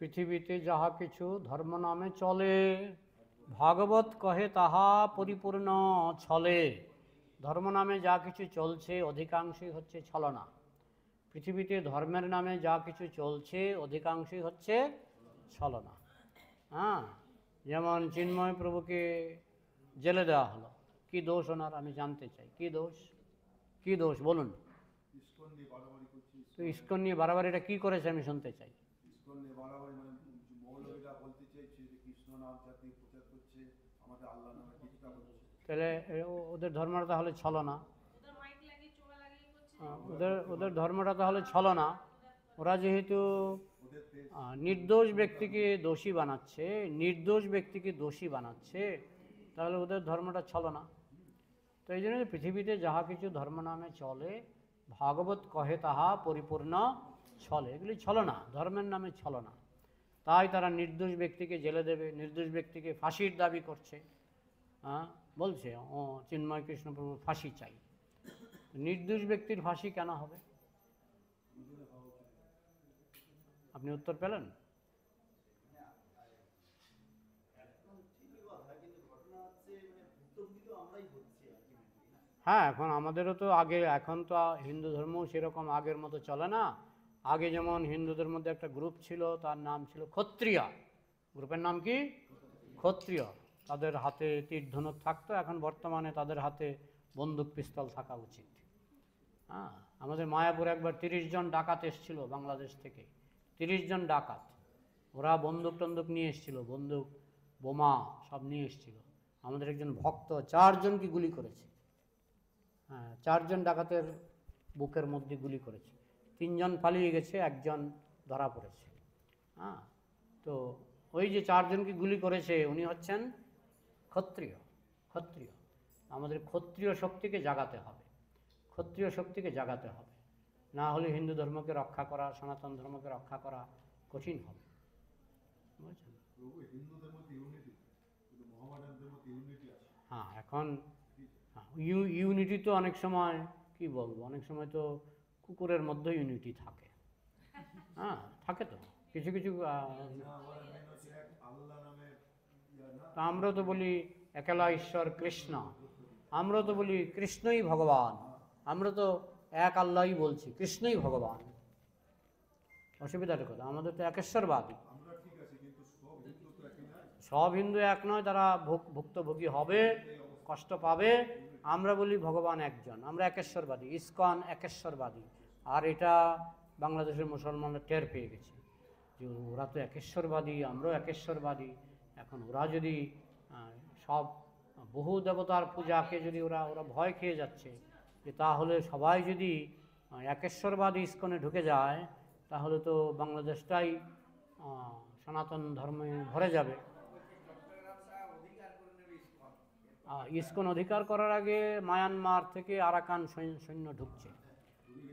পৃথিবীতে যাহা কিছু ধর্ম নামে চলে, ভাগবত কহে তাহা পরিপূর্ণ ছলে। ধর্ম নামে যা কিছু চলছে অধিকাংশই হচ্ছে ছলনা। পৃথিবীতে ধর্মের নামে যা কিছু চলছে অধিকাংশই হচ্ছে ছলনা। যেমন চিন্ময় প্রভুকে জেলে দেওয়া হলো, কি দোষ ওনার? আমি জানতে চাই, কি দোষ? কি দোষ বলুন তো? ইস্কন নিয়ে বাড়াবাড়িটা কি করেছে আমি শুনতে চাই। তাহলে ওদের ধর্মটা তাহলে ছলনা। ওদের ধর্মটা তাহলে ছলনা। ওরা যেহেতু নির্দোষ ব্যক্তিকে দোষী বানাচ্ছে, নির্দোষ ব্যক্তিকে দোষী বানাচ্ছে, তাহলে ওদের ধর্মটা ছলনা। তো এই জন্য পৃথিবীতে যাহা কিছু ধর্ম নামে চলে, ভাগবত কহে তাহা পরিপূর্ণ ছলে। এগুলি ছলনা, ধর্মের নামে ছলনা। তাই তারা নির্দোষ ব্যক্তিকে জেলে দেবে, নির্দোষ ব্যক্তিকে ফাঁসির দাবি করছে। বলছে চিন্ময় কৃষ্ণ প্রভু ফাঁসি চাই। নির্দোষ ব্যক্তির ফাঁসি কেন হবে? আপনি উত্তর পেলেন? হ্যাঁ, এখন আমাদেরও তো এখন তো হিন্দু ধর্ম সেরকম আগের মতো চলে না। আগে যেমন হিন্দুদের মধ্যে একটা গ্রুপ ছিল, তার নাম ছিল ক্ষত্রিয়। গ্রুপের নাম কি? ক্ষত্রিয়। তাদের হাতে তীর ধনুক থাকতো। এখন বর্তমানে তাদের হাতে বন্দুক পিস্তল থাকা উচিত। আমাদের মায়াপুরে একবার 30 জন ডাকাত এসেছিল বাংলাদেশ থেকে। 30 জন ডাকাত। ওরা বন্দুক টন্দুক নিয়ে এসেছিল, বন্দুক বোমা সব নিয়ে এসেছিল। আমাদের একজন ভক্ত 4 জনকে গুলি করেছে। হ্যাঁ, 4 জন ডাকাতের বুকের মধ্যে গুলি করেছে, 3 জন পালিয়ে গেছে, 1 জন ধরা পড়েছে। হ্যাঁ, তো ওই যে 4 জনকে গুলি করেছে উনি হচ্ছেন ক্ষত্রিয়। ক্ষত্রিয়, আমাদের ক্ষত্রিয় শক্তিকে জাগাতে হবে, ক্ষত্রিয় শক্তিকে জাগাতে হবে, না হলে হিন্দু ধর্মকে রক্ষা করা, সনাতন ধর্মকে রক্ষা করা কঠিন হবে, বুঝছেন? প্রভু হিন্দুদের মধ্যে ইউনিটি, কিন্তু মোহামেডানদের মধ্যে ইউনিটি আছে। হ্যাঁ, এখন ইউনিটি তো অনেক সময় কি বলবো, অনেক সময় তো কুকুরের মধ্যে ইউনিটি থাকে। হ্যাঁ, থাকে তো কিছু কিছু আল্লাহ নামে তা আমরা তো বলি একলা ঈশ্বর কৃষ্ণ, আমরা তো বলি কৃষ্ণই ভগবান, আমরা তো এক আল্লাহই বলছি, কৃষ্ণই ভগবান। অসুবিধাটা কথা, আমাদের তো একেশ্বরবাদী। আমরা ঠিক আছে, কিন্তু সব হিন্দু তো একই না। সব হিন্দু এক নয়, তারা ভুক্তভোগী হবে, কষ্ট পাবে। আমরা বলি ভগবান একজন, আমরা একেশ্বরবাদী, ইসকন একেশ্বরবাদী। আর এটা বাংলাদেশের মুসলমানরা টের পেয়ে গেছে যে ওরা তো একেশ্বরবাদী, আমরাও একেশ্বরবাদী। এখন ওরা যদি সব বহু দেবতার পূজাকে যদি ওরা ভয় খেয়ে যাচ্ছে, যে তাহলে সবাই যদি একেশ্বরবাদী ইসকনে ঢুকে যায় তাহলে তো বাংলাদেশটাই সনাতন ধর্মে ভরে যাবে। ইসকন অধিকার করার আগে মায়ানমার থেকে আরাকান সৈন্য ঢুকছে,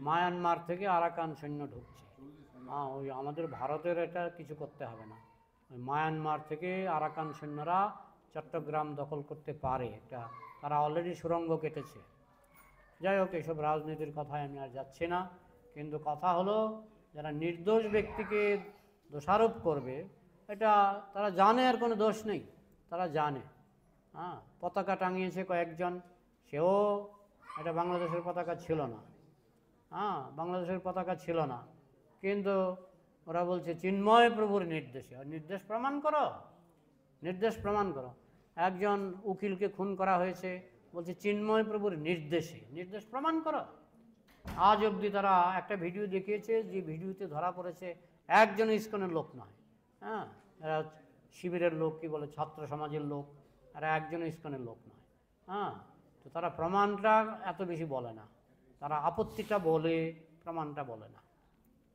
মায়ানমার থেকে আরাকান সৈন্য ঢুকছে। ওই আমাদের ভারতের এটা কিছু করতে হবে না, ওই মায়ানমার থেকে আরাকান সৈন্যরা চট্টগ্রাম দখল করতে পারে, এটা তারা অলরেডি সুড়ঙ্গ কেটেছে। যাই হোক, এইসব রাজনীতির কথায় আমি আর যাচ্ছি না, কিন্তু কথা হলো যারা নির্দোষ ব্যক্তিকে দোষারোপ করবে, এটা তারা জানে আর কোনো দোষ নেই, তারা জানে। হ্যাঁ, পতাকা টাঙিয়েছে কয়েকজন, সেও এটা বাংলাদেশের পতাকা ছিল না। হ্যাঁ, বাংলাদেশের পতাকা ছিল না, কিন্তু ওরা বলছে চিন্ময় প্রভুর নির্দেশে। আর নির্দেশ প্রমাণ করো, নির্দেশ প্রমাণ করো। একজন উকিলকে খুন করা হয়েছে, বলছে চিন্ময় প্রভুর নির্দেশে, নির্দেশ প্রমাণ করো। আজ অবধি তারা একটা ভিডিও দেখিয়েছে, যে ভিডিওতে ধরা পড়েছে একজন ইসকনের লোক নয়। হ্যাঁ, এরা শিবিরের লোক, কি বলে ছাত্র সমাজের লোক, আর একজন ইসকনের লোক নয়। হ্যাঁ, তো তারা প্রমাণটা এত বেশি বলে না, তারা আপত্তিটা বলে, প্রমাণটা বলে না।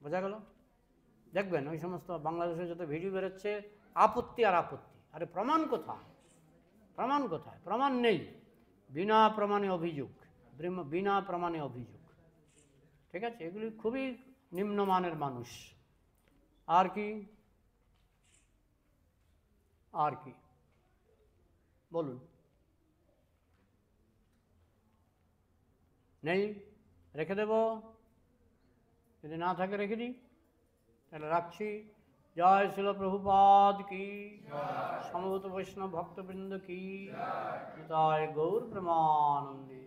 বোঝা গেল? দেখবেন ওই সমস্ত বাংলাদেশে যত ভিডিও বেরোচ্ছে, আপত্তি আর আপত্তি। আরে প্রমাণ কোথায়? প্রমাণ কোথায়? প্রমাণ নেই, বিনা প্রমাণে অভিযোগ, বিনা প্রমাণে অভিযোগ। ঠিক আছে, এগুলি খুবই নিম্নমানের মানুষ। আর কি, আর কি বলুন? নেই? রেখে দেব? যদি না থাকে রেখে দিই, তাহলে রাখছি। জয় শিল প্রভুপাদ কি, সমবেত বৈষ্ণব ভক্তবৃন্দ কি, জয় গৌর প্রেমানন্দে।